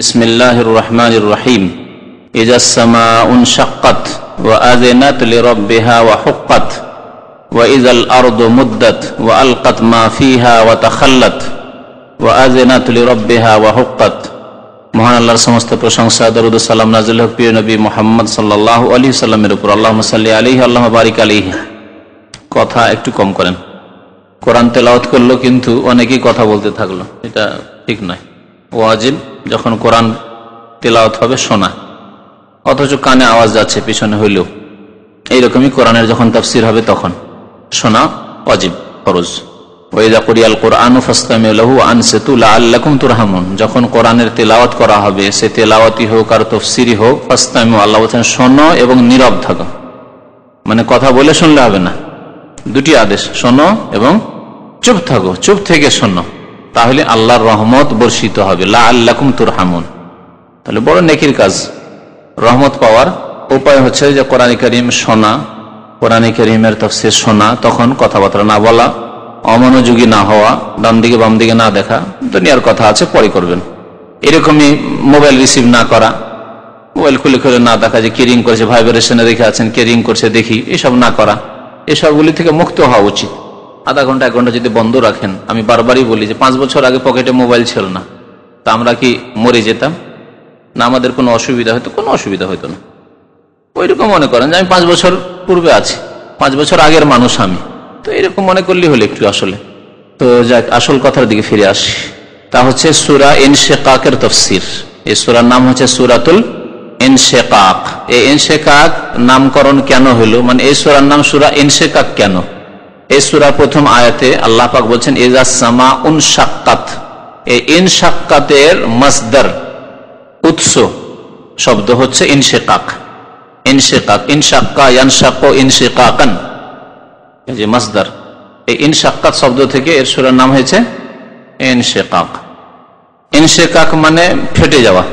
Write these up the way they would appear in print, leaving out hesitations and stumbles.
বিসমিল্লাহির রহমানির রহিম। ইজাস সামাউ শাক্কাত ওয়া আযিনাত লিরাব্বিহা ওয়া হুক্কাত ওয়া ইযাল আরদু মুদ্দাত ওয়া আলকাত মা ফিহা ওয়া তাখাল্লাত ওয়া আযিনাত লিরাব্বিহা ওয়া হুক্কাত। মহান আল্লাহর সমস্ত প্রশংসা, দরুদ ও সালাম নাযিল হোক প্রিয় নবী মুহাম্মদ সাল্লাল্লাহু আলাইহি সাল্লামের উপর। আল্লাহুম্মা সাল্লি আলাইহি আল্লাহুম্মা বারিক আলাইহি। কথা একটু কম করেন। কোরআন তেলাওয়াত করলো কিন্তু অনেকেই কথা বলতে থাকলো, এটা ঠিক নয়। ওয়াজিব যখন কোরআন তেলাওয়াত হবে শোনা, অথচ কানে আওয়াজ যাচ্ছে পিছনে হইলেও। এইরকমই কোরআনের যখন তাফসির হবে তখন শোনা ওয়াজিব, ফরজ। ওয়াইযা কুরিয়াল কুরআনু ফাসতামিউ লাহু ওয়া আনসিতু লাআল্লাকুম তুরহামুন। যখন কোরআনের তেলাওয়াত করা হবে, সে তেলাওয়াতই হোক আর তাফসিরই হোক, ফাসতামিউ, আল্লাহ বলেন শোনো এবং নীরব থাকো। মানে কথা বলে শুনলে হবে না, দুটি আদেশ, শোনো এবং চুপ থাকো, চুপ থেকে শোনো, তাহলে আল্লাহর রহমত বর্ষিত হবে। লাআল্লাকুম তুরহামুন, তাহলে বড় নেকির কাজ। রহমত পাওয়ার উপায় হচ্ছে যে কোরআন কারীম শোনা, কোরআন কারীমের তাফসীর শোনা, তখন কথাবার্তা না বলা, অমনোযোগী না হওয়া, ডান দিকে বাম দিকে না দেখা, দুনিয়ার কথা আছে পরে করবেন। এরকমই মোবাইল রিসিভ না করা, মোবাইল খুলে খুলে না দেখা যে কে রিং করছে, ভাইব্রেশনে রেখে আছেন, কে রিং করছে দেখি, এসব না করা। এসবগুলি থেকে মুক্ত হওয়া উচিত। আধা ঘন্টা 1 ঘন্টা যদি বন্ধ রাখেন, আমি বারবারই বলি যে 5 বছর আগে পকেটে মোবাইল ছিল না, তা আমরা কি মরে যেতাম না? আমাদের কোনো অসুবিধা হতো? কোনো অসুবিধা হতো না। ওইরকম মনে করেন যে আমি 5 বছর পূর্বে আছি, 5 বছর আগের মানুষ আমি, তো এরকম মনে করলে হলে একটু আসলে। তো যাক, আসল কথার দিকে ফিরে আসি। তা হচ্ছে সূরা ইনশিকাকের তাফসীর। এই সূরার নাম হচ্ছে সূরাতুল ইনশিকাক। এই ইনশিকাক নামকরণ কেন হলো, মানে এই সূরার নাম সূরা ইনশিকাক কেন? এই সূরার প্রথম আয়াতে আল্লাহ পাক বলছেন ইজাস সামাউন শাক্কাত। এই ইনশাক্কাতের মাসদার, উৎস শব্দ হচ্ছে ইনশিকাক। ইনশিকাক, ইনশাক্কা ইয়ানশাক্কু ইনশিকাকান, এই যে মাসদার। এই ইনশাক্কাত শব্দ থেকে এর সূরার নাম হয়েছে ইনশিকাক। ইনশিকাক মানে ফেটে যাওয়া,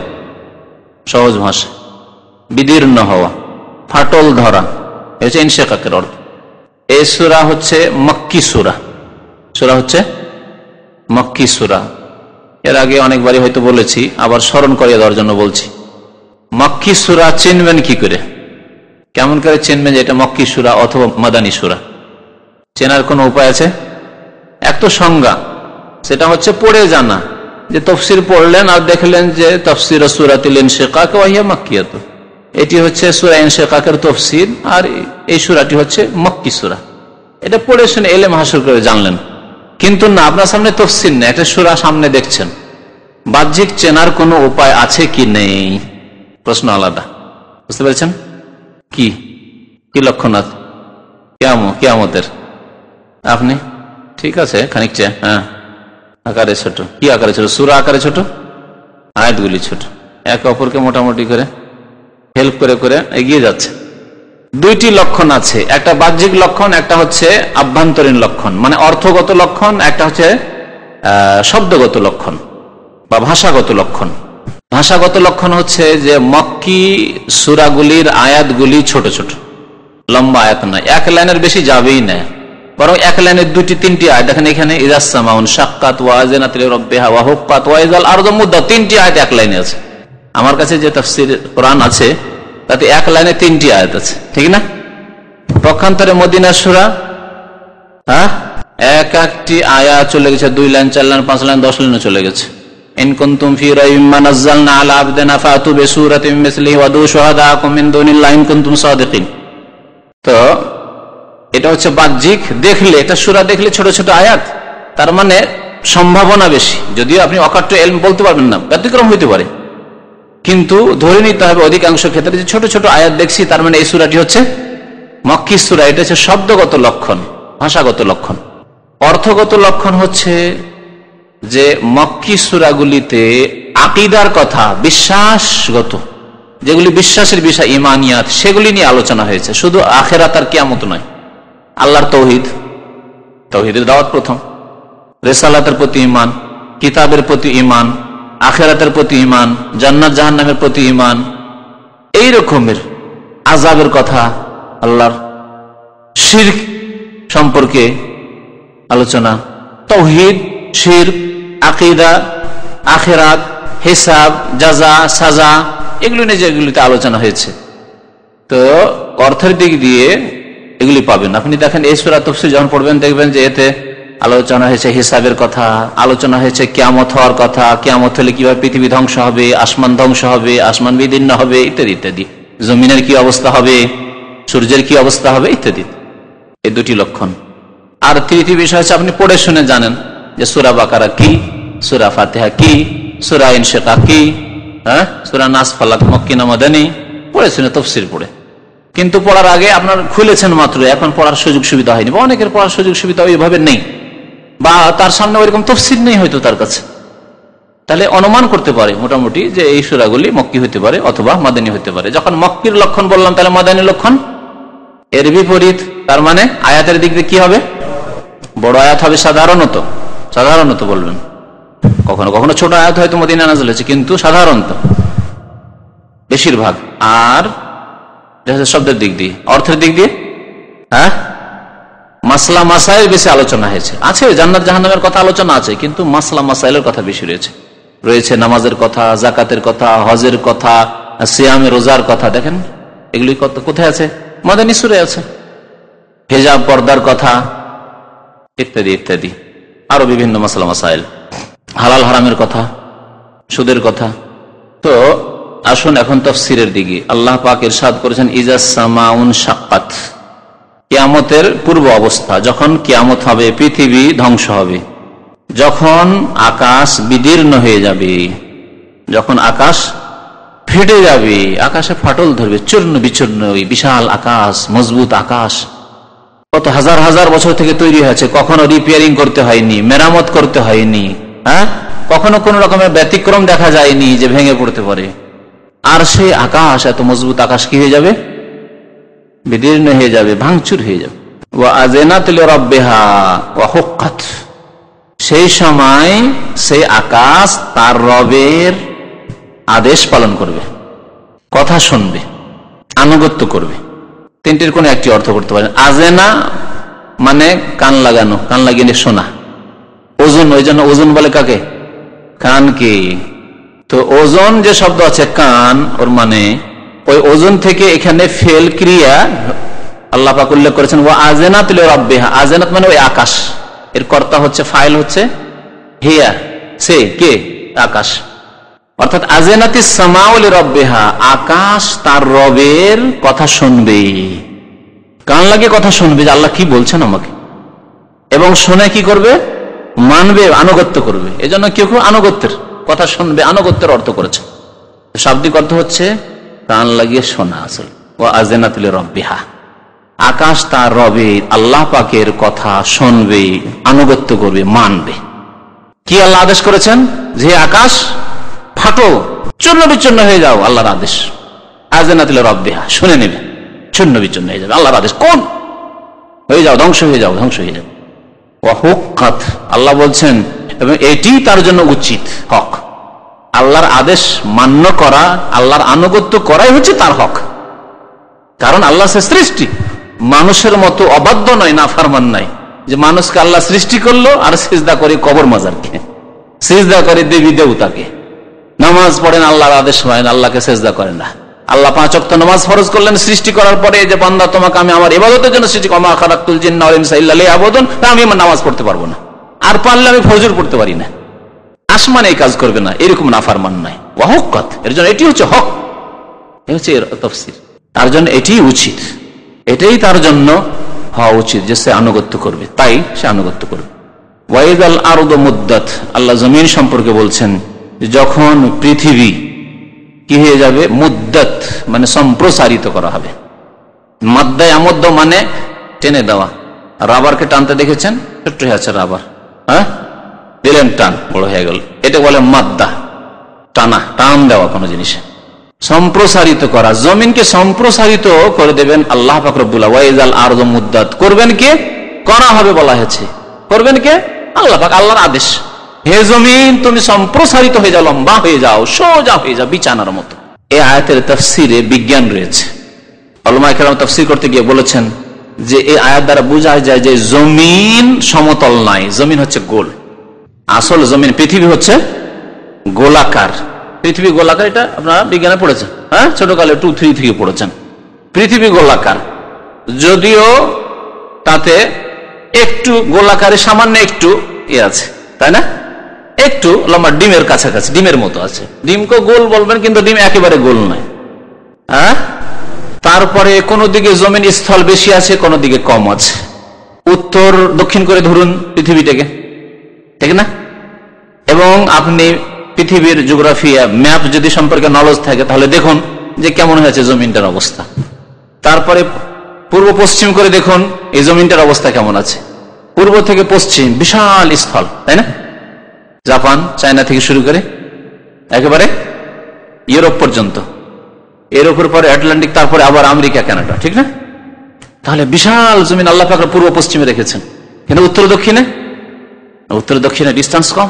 সহজ ভাষা বিদীর্ণ হওয়া, ফাটল ধরা, হচ্ছে ইনশিকাকের অর্থ। এই সূরা হচ্ছে মক্কি সূরা। সূরা হচ্ছে মক্কি সূরা। এর আগে অনেকবারই হয়তো বলেছি, আবার স্মরণ করিয়ে দেওয়ার জন্য বলছি। মক্কি সূরা চিনবেন কি করে? কেমন করে চিনবেন যে এটা মক্কি সূরা অথবা মাদানী সূরা? চেনার কোনো উপায় আছে? এক তো সংজ্ঞা, সেটা হচ্ছে পড়ে জানা। যে তাফসীর পড়লেন আর দেখলেন যে তাফসীর সূরাতুল ইনশিকাক ওয়া হিয়া মাক্কিয়াত, এটি হচ্ছে সূরা ইনশিকাকের তাফসীর, আর এই সূরাটি হচ্ছে মক্কি সূরা। এটা পড়ে শুনে ইলম হাসিল করে জানলেন। কিন্তু না, আপনার সামনে তাফসীর নেই, একটা সূরা সামনে দেখছেন, বাহ্যিক চেনার কোনো উপায় আছে কি নেই? প্রশ্ন আলাদা। বুঝতে পেরেছেন? কি কি লক্ষণ আছে কিয়ামতের? আপনি ঠিক আছে, খানিক হ্যাঁ, আকারে ছোট। কি আকারে ছোট? সূরা আকারে ছোট, আয়াতগুলি ছোট, একে অপরকে মোটামুটি করে হেল্প করে করে এগিয়ে যাচ্ছে। 2টি লক্ষণ আছে, একটা বাহ্যিক লক্ষণ, একটা হচ্ছে আভ্যন্তরীণ লক্ষণ, মানে অর্থগত লক্ষণ, একটা হচ্ছে শব্দগত লক্ষণ বা ভাষাগত লক্ষণ। ভাষাগত লক্ষণ হচ্ছে যে মক্কি সূরাগুলির আয়াতগুলি ছোট ছোট, লম্বা আয়াত নয়, 1 লাইনের বেশি যাবেই না, বরং 1 লাইনের 2-3টি আয়াত। দেখেন এখানে ইজাস সামাউন শাক্কাত ওয়া আযিনাত লিরাব্বিহা ওয়া হুক্কাত ওয়া ইযাল আরদু মুদ্দাত, 3টি আয়াত 1 লাইনে আছে। আমার কাছে যে তাফসীর কোরআন আছে তাতে 1 লাইনে 3টি আয়াত আছে, ঠিক না? পক্ষান্তরে মদিনার সূরা, এক একটি আয়াত চলে গেছে 2 লাইন, 4 লাইন, 5 লাইন, 10 লাইনে চলে গেছে। ইন কুনতুম ফি রাইবিন মিম্মা নাযালনা আলা আবদিনা ফাতু বিসূরাতিন মিন মিসলিহি ওয়া দু শুহাদাকুম মিন দুনিল্লাহি ইন কুনতুম সাদিকিন। তো এটা হচ্ছে বাহ্যিক, দেখলে এটা সূরা দেখলে ছোট ছোট আয়াত, তার মানে সম্ভাবনা বেশি। যদিও আপনি অকাট্য ইলম বলতে পারবেন না, ব্যতিক্রম হইতে পারে, কিন্তু ধরে নিতে হবে অধিকাংশ ক্ষেত্রে যে ছোট ছোট আয়াত দেখছি, তার মানে এই সূরাটি হচ্ছে মক্কি সূরা। এটা হচ্ছে শব্দগত লক্ষণ, ভাষাগত লক্ষণ। অর্থগত লক্ষণ হচ্ছে যে মক্কি সূরাগুলিতে আকীদার কথা, বিশ্বাসগত যেগুলি বিশ্বাসের বিষয়, ঈমানিয়াত, সেগুলি নিয়ে আলোচনা হয়েছে। শুধু আখিরাত আর কিয়ামত নয়, আল্লাহর তৌহিদ, তৌহিদের দাওয়াত প্রথম, রিসালাতের প্রতি ঈমান, কিতাবের প্রতি ঈমান, আখিরাতের প্রতি ঈমান, জান্নাত জাহান্নামের প্রতি ঈমান, এই রকমের আযাবের কথা, আল্লাহর শিরক সম্পর্কে আলোচনা, তাওহীদ, শিরক, আকীদা, আখিরাত, হিসাব, জাযা, সাজা, এগুলো নিয়ে যেগুলিতে আলোচনা হয়েছে। তো অর্থের দিক দিয়ে এগুলি পাবেন। আপনি দেখেন এই সূরা তাফসীর যখন পড়বেন দেখবেন যে এতে আলোচনা হয়েছে হিসাবের কথা, আলোচনা হয়েছে কিয়ামত হওয়ার কথা, কিয়ামত হলে কিভাবে পৃথিবী ধ্বংস হবে, আসমান ধ্বংস হবে, আসমান বিদীর্ণ হবে ইত্যাদি ইত্যাদি, জমিনের কি অবস্থা হবে, সূর্যের কি অবস্থা হবে ইত্যাদি। এই দুটি লক্ষণ। আর তৃতীয় বিষয় হচ্ছে আপনি পড়ে শুনে জানেন যে সূরা বাকারা কি, সূরা ফাতিহা কি, সূরা ইনশিকাক কি, সূরা নাস, ফালাক মক্কি না মাদানী, পড়ে শুনে তাফসীর পড়ে। কিন্তু পড়ার আগে আপনার খুলেছেন মাত্র, এখন পড়ার সুযোগ সুবিধা হয়নি, বা অনেকের পড়ার সুযোগ সুবিধা ওইভাবে নেই, বা তার সামনে ওইরকম তাফসীর নেই হয়তো তার কাছে। তাহলে অনুমান করতে পারে মোটামুটি যে এই সূরাগুলি মক্কি হতে পারে অথবা মাদানী হতে পারে। যখন মক্কির লক্ষণ বললাম তাহলে মাদানী লক্ষণ এর বিপরীত, তার মানে আয়াতের দিক দিয়ে কি হবে, বড় আয়াত হবে সাধারণত, সাধারণত বলবেন, কখনো কখনো ছোট আয়াত হয়তো মদিনা নাযিল হয়েছে, কিন্তু সাধারণত বেশিরভাগ। আর শব্দের দিক দিয়ে, অর্থের দিক দিয়ে মাসলা মাসাইল বেশি আলোচনা হয়েছে। আছে জান্নাত জাহান্নামের কথা আলোচনা আছে, কিন্তু মাসলা মাসাইলের কথা বেশি রয়েছে নামাজের কথা, জাকাতের কথা, হজের কথা, সিয়ামে রোজার কথা। দেখেন এগুলি কোথায় আছে, মাদানী সূরায় আছে। হিজাব, পর্দার কথা ইত্যাদি ইত্যাদি, আরো বিভিন্ন মাসলা মাসাইল, হালাল হারামের কথা, সুদের কথা। তো আসুন এখন তাফসীরের দিকে। আল্লাহ পাক ইরশাদ করেছেন ইজাস সামাউন শাক্কাত, কিয়ামতের পূর্ব অবস্থা, যখন কিয়ামত হবে, পৃথিবী ধ্বংস হবে, যখন আকাশ বিদীর্ণ হয়ে যাবে, যখন আকাশ ফেটে যাবে, আকাশে ফাটল ধরবে, চূর্ণ বিচূর্ণ, বিশাল আকাশ, মজবুত আকাশ, কত হাজার হাজার বছর থেকে তৈরি হয়েছে, কখনো রিপেয়ারিং করতে হয়নি, মেরামত করতে হয়নি, কখনো কোন রকমের ব্যতিক্রম দেখা যায়নি যে ভেঙে পড়তে পারে। আর সেই আকাশ, এত মজবুত আকাশ কি হয়ে যাবে, বিদীর্ণ হয়ে যাবে, ভাঙচুর হয়ে যাবে। ওয়া আযানাত লিরাব্বিহা ওয়া হুক্কাত, সেই সময় সেই আকাশ তার রবের আদেশ পালন করবে, কথা শুনবে, আনুগত্য করবে। তিনটির কোন একটি অর্থ করতে পারেন। আযেনা মানে কান লাগানো, কান লাগিয়ে শোনা। ওজন, ওই জন্য ওজন বলে কাকে, কানকে। তো ওজন যে শব্দ আছে কান, ওর মানে ওই ওজন থেকে এখানে ফেল ক্রিয়া আল্লাহ পাক উল্লেখ করেছেন ওয়া আযানাত লিরাব্বিহা। আযানাত মানে ওই আকাশ, এর কর্তা হচ্ছে, ফাইল হচ্ছে হিয়া, সে কে, আকাশ। অর্থাৎ আযানাতিস সামাউ লিরাব্বিহা, আকাশ তার রবের কথা শুনবে, কান লাগিয়ে কথা শুনবে যে আল্লাহ কি বলছেন আমাকে, এবং শুনে কি করবে, মানবে, আনুগত্য করবে। এজন্য কেউ কেউ আনুগত্যের কথা শুনবে, আনুগত্যের অর্থ করেছে। শাব্দিক অর্থ হচ্ছে কান লাগিয়ে শোনা। আসল ওয়া আযানাত লিরাব্বিহা, আকাশ তার রবের আল্লাহ পাকের কথা শুনবে, আনুগত্য করবে, মানবে। কি আল্লাহ আদেশ করেছেন, যে আকাশ ফাটো, চূর্ণ বিচূর্ণ হয়ে যাও, আল্লাহর আদেশ। আযানাত লিরাব্বিহা, শুনে নেবে, চূর্ণ বিচূর্ণ হয়ে যাবে, আল্লাহর আদেশ। কোন হয়ে যাও, ধ্বংস হয়ে যাও, ধ্বংস হয়ে যাও। ওয়া হুক্কাত, আল্লাহ বলছেন, এবং এটি তার জন্য উচিত, হক। আল্লাহর আদেশ মান্য করা, আল্লাহর আনুগত্য করাই হচ্ছে তার হক। কারণ আল্লাহ সে সৃষ্টি, মানুষের মতো অবাধ্য নয়, নাফরমান নয়, যে মানুষকে আল্লাহ সৃষ্টি করলো আর সিজদা করে কবর মাজারকে, সিজদা করে দেবী দেবতাকে। নামাজ পড়েন, আল্লাহর আদেশ হয় না, আল্লাহকে সিজদা করেন না। আল্লাহ 5 ওয়াক্ত নামাজ ফরজ করলেন সৃষ্টি করার পরে, যে বান্দা তোমাকে আমি আমার ইবাদতের জন্য সৃষ্টি, ওয়া মা খালাকতুল জিন্না ওয়াল ইনসা ইল্লা লিয়াবুদুন, আমি আমার নামাজ পড়তে পারবো না, আর পারলে আমি ফজর পড়তে পারি না, আসমান এই কাজ করবে না, এরকম নাফরমান নাই। ওয়া হুক্কাত, এর জন্য এটি হচ্ছে হক, এই হচ্ছে এর তাফসীর। তার জন্য এটি উচিত, এটাই তার জন্য হওয়া উচিত যে সে আনুগত্য করবে, তাই সে আনুগত্য করবে। ওয়া ইযাল আরদু মুদ্দাত, আল্লাহ জমিন সম্পর্কে বলছেন যখন পৃথিবী কি হয়ে যাবে, মুদ্দাত মানে সম্প্রসারিত করা হবে। মাদ্দায় আমদ্দ মানে টেনে দেওয়া, রাবারকে টানতে দেখেছেন, ছোট্ট হয়ে আছে রাবার, দিলেন টান, বড় হয়ে গেল, এটা বলে মাদ্দা, টানা, টান দেওয়া কোনো জিনিসে। সম্প্রসারিত করা, জমিনকে সম্প্রসারিত করে দেবেন আল্লাহ পাক রব্বুল আলামিন। ওয়া ইযাল আরদু মুদ্দাত, করবেন কে, করা হবে বলা হয়েছে, করবেন কে, আল্লাহ পাক, আল্লাহর আদেশ। হে জমিন তুমি সম্প্রসারিত হয়ে যাও, লম্বা হয়ে যাও, সোজা হয়ে যাও, বিছানার মতো। এই আয়াতের তাফসীরে বিজ্ঞান রয়েছে। উলামায়ে কেরাম তাফসীর করতে গিয়ে বলেছেন যে এই আয়াত দ্বারা বোঝা যায় যে জমিন সমতল নয়, জমিন হচ্ছে গোল। আসল জমিন পৃথিবী হচ্ছে গোলাকার, পৃথিবী গোলাকার, এটা আপনারা বিজ্ঞানে পড়েছেন, হ্যাঁ, ছোটকালে 2-3 থেকে পড়েছেন। পৃথিবী গোলাকার, যদিও তাতে একটু গোলাকারে সামান্য একটু আছে, তাই না, একটু লম্বা, ডিমের কাছাকাছি, ডিমের মতো আছে। ডিমকে গোল বলবেন, কিন্তু ডিম একেবারে গোল নয়। হ্যাঁ, তারপরে কোন দিকে জমিন স্থল বেশি আছে, কোন দিকে কম আছে। উত্তর দক্ষিণ করে ধরুন পৃথিবীটাকে, ঠিক না? এবং আপনি পৃথিবীর জিওগ্রাফি ম্যাপ যদি সম্পর্কে নলেজ থাকে, তাহলে দেখুন যে কেমন হয়েছে জমিনটার অবস্থা। তারপরে পূর্ব পশ্চিম করে দেখুন এই জমিনটার অবস্থা কেমন আছে। পূর্ব থেকে পশ্চিম বিশাল স্থল, তাই না? জাপান, চায়না থেকে শুরু করে একেবারে ইউরোপ পর্যন্ত, ইউরোপের পরে আটলান্টিক, তারপরে আবার আমেরিকা, কানাডা, ঠিক না? তাহলে বিশাল জমিন আল্লাহ পাক পূর্ব পশ্চিমে রেখেছেন। কিন্তু উত্তর দক্ষিণে, উত্তর দক্ষিণে ডিস্টেন্স কম।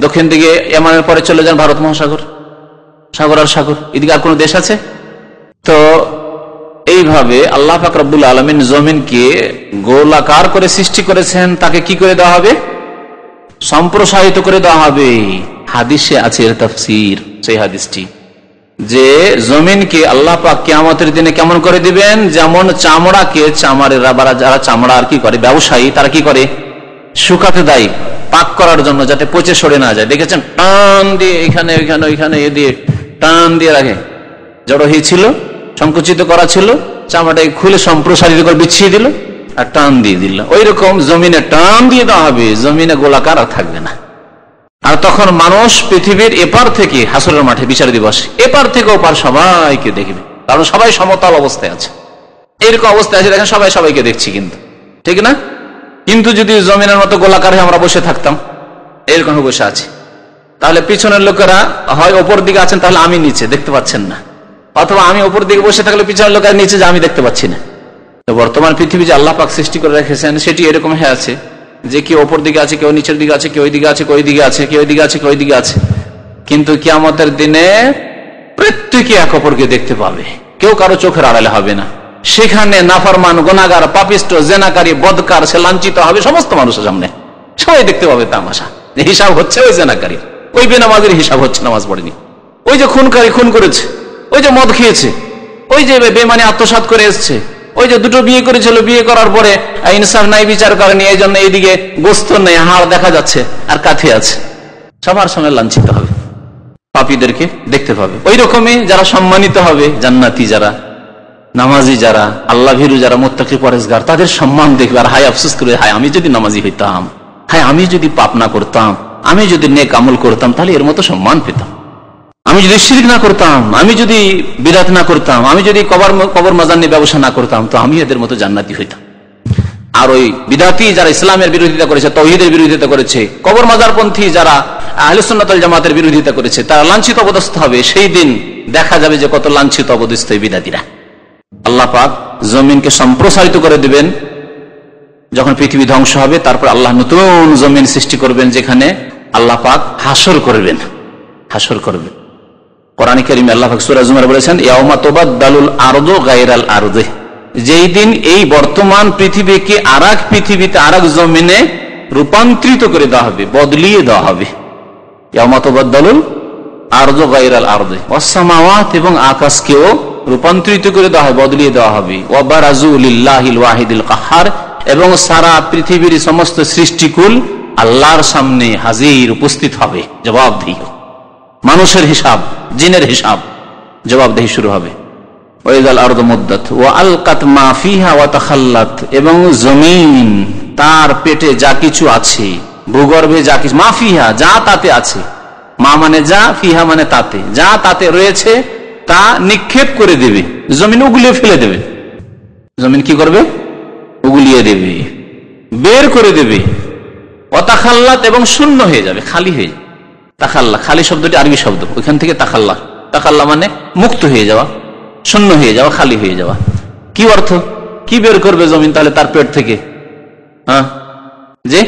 দক্ষিণ দিকে ইয়ামানের পরে চলে যান ভারত মহাসাগর, সাগর আর সাগর, এদিকে আর কোন দেশ আছে? তো এইভাবে আল্লাহ পাক রব্বুল আলামিন জমিনকে গোলাকার করে সৃষ্টি করেছেন। তাকে কি করে দেওয়া হবে? সম্প্রসারিত করে দেওয়া হবে। হাদিসে আছে এর তাফসীর, সেই হাদিসটি যে জমিনকে আল্লাহ পাক কিয়ামতের দিনে কেমন করে দিবেন, যেমন চামড়াকে, যারা চামড়া আর কি করে, ব্যবসায়ী, তারা কি করে, শুকাতে দেয় পাক করার জন্য, যাতে পচে সরে না যায়। দেখেছেন, টান দিয়ে এখানে ওইখানে ওইখানে এ দিয়ে টান দিয়ে রাখে। জড়ো হয়েছিল, সংকুচিত করা ছিল, চামড়াটাকে খুলে সম্প্রসারিত করে বিছিয়ে দিল আর টান দিয়ে দিল। ওই রকম জমিনে টান দিয়ে দেওয়া হবে, জমিনে গোলাকার আর থাকবে না। আর তখন মানুষ পৃথিবীর এপার থেকে, হাসরের মাঠে বিচার দিবসে, এপার থেকে ওপার সবাইকে দেখবে, কারণ সবাই সমতল অবস্থায় আছে। এরকম অবস্থায় আছে, দেখেন সবাই সবাইকে দেখছি, কিন্তু ঠিক না? কিন্তু যদি জমিনের মতো গোলাকার হয়ে আমরা বসে থাকতাম, এরকম বসে আছি, তাহলে পিছনের লোকেরা হয় ওপর দিকে আছেন, তাহলে আমি নিচে দেখতে পাচ্ছেন না, অথবা আমি ওপর দিকে বসে থাকলে পিছনের লোকেরা নিচে, যে আমি দেখতে পাচ্ছি না। তো বর্তমান পৃথিবী যে আল্লাহ পাক সৃষ্টি করে রেখেছেন, সেটি এরকম হয়ে আছে যে কেউ ওপর দিকে আছে, কেউ নিচের দিকে আছে, কেউ ওই দিকে আছে, কেউ ওই দিকে আছে, কেউ ওই দিকে আছে, কেউ ওই দিকে আছে। কিন্তু কিয়ামতের দিনে প্রত্যেকে এক অপরকে দেখতে পাবে, কেউ কারো চোখের আড়ালে হবে না। সেখানে নাফরমান, গুনাহগার, পাপিষ্ট, জেনাকারী, বদকার, সে লাঞ্ছিত হবে সমস্ত মানুষের সামনে, সবাই দেখতে পাবে তামাশা। হিসাব হচ্ছে ওই জেনাকারীর, ওই বেনামাজির হিসাব হচ্ছে, নামাজ পড়েনি, ওই যে খুনকারী খুন করেছে, ওই যে মদ খেয়েছে, ওই যে বেমানি আত্মসাৎ করে এসছে, ওই যে দুটো বিয়ে করেছিল, বিয়ে করার পরে ইনসাফ নাই, বিচার করেনি, এই জন্য এইদিকে গোস্ত নেই, হাড় দেখা যাচ্ছে আর কাঠি আছে, সবার সামনে লাঞ্ছিত হবে, পাপীদেরকে দেখতে পাবে। ওই রকমই যারা সম্মানিত হবে, জান্নাতি যারা, নামাজি যারা, আল্লাহ ভীরু যারা, মুত্তাকি পরেজগার, তাদের সম্মান দেখবে। আর হায় আফসোস করে, হায় আমি যদি নামাজি হইতাম, হায় আমি যদি পাপ না করতাম, আমি যদি নেক আমল করতাম, তাহলে এর মতো সম্মান পেতাম। আমি যদি শিরক না করতাম, আমি যদি বিদআত না করতাম, আমি যদি কবর মাজার নিয়ে ব্যবসা না করতাম, তো আমি এদের মতো জান্নাতি হইতাম। আর ওই বিদআতি যারা ইসলামের বিরোধিতা করেছে, তাওহীদের বিরোধিতা করেছে, কবর মাজারপন্থী যারা আহলে সুন্নাত ওয়াল জামাতের বিরোধিতা করেছে, তারা লাঞ্ছিত অপদস্থ হবে। সেই দিন দেখা যাবে যে কত লাঞ্ছিত অপদস্থ বিদআতীরা। আল্লাহ পাক জমিনকে সম্প্রসারিত করে দিবেন যখন পৃথিবী ধ্বংস হবে। তারপর আল্লাহ নতুন জমিন সৃষ্টি করবেন, যেখানে আল্লাহ পাক হাসর করবেন, হাসর করবেন। কোরআনে কারীমে আল্লাহ পাক সূরা জুমারে বলেছেন, ইয়াউমা তুবাদদালুল আরদু গায়রাল আরদি, যেই দিন এই বর্তমান পৃথিবীকে আরেক পৃথিবীতে, আরেক জমিনে রূপান্তরিত করে দেওয়া হবে, বদলিয়ে দেওয়া হবে। ইয়াউমা তুবাদদালুল আরদু গায়রাল আরদি ওয়াস সামাওয়াত, এবং আকাশকেও রূপান্তরিত করে দেওয়া হবে, বদলিয়ে দেওয়া হবে। ওয়া বারাজু লিল্লাহিল ওয়াহিদিল কাহ্হার, এবং সারা পৃথিবীর সমস্ত সৃষ্টিকুল আল্লাহর সামনে হাজির, উপস্থিত হবে, জবাবদিহি, মানুষের হিসাব, জিনের হিসাব, জবাবদিহি শুরু হবে। ওয়াইযাল আরদু মুদ্দাত ওয়া আলকাত মা ফিহা ওয়া তাখাল্লাত, এবং জমিন তার পেটে যা কিছু আছে, ভূগর্ভে যা কিছু, মা ফিহা যা তাতে আছে, মা মানে যা, ফিহা মানে তাতে, যা তাতে রয়েছে তা নিক্ষেপ করে দেবে, জমিন উগলিয়ে ফেলে দেবে। জমিন কি করবে? উগলিয়ে দেবে, বের করে দেবে। ওয়াতাখাল্লাত, এবং শূন্য হয়ে যাবে, খালি হয়ে যাবে। তাখাল্লা, খালি শব্দটি আরবি শব্দ, ওইখান থেকে তাখাল্লা, তাখাল্লা মানে মুক্ত হয়ে যাওয়া, শূন্য হয়ে যাওয়া, খালি হয়ে যাওয়া। কি অর্থ? কি বের করবে জমিন তাহলে তার পেট থেকে? হ্যাঁ, যে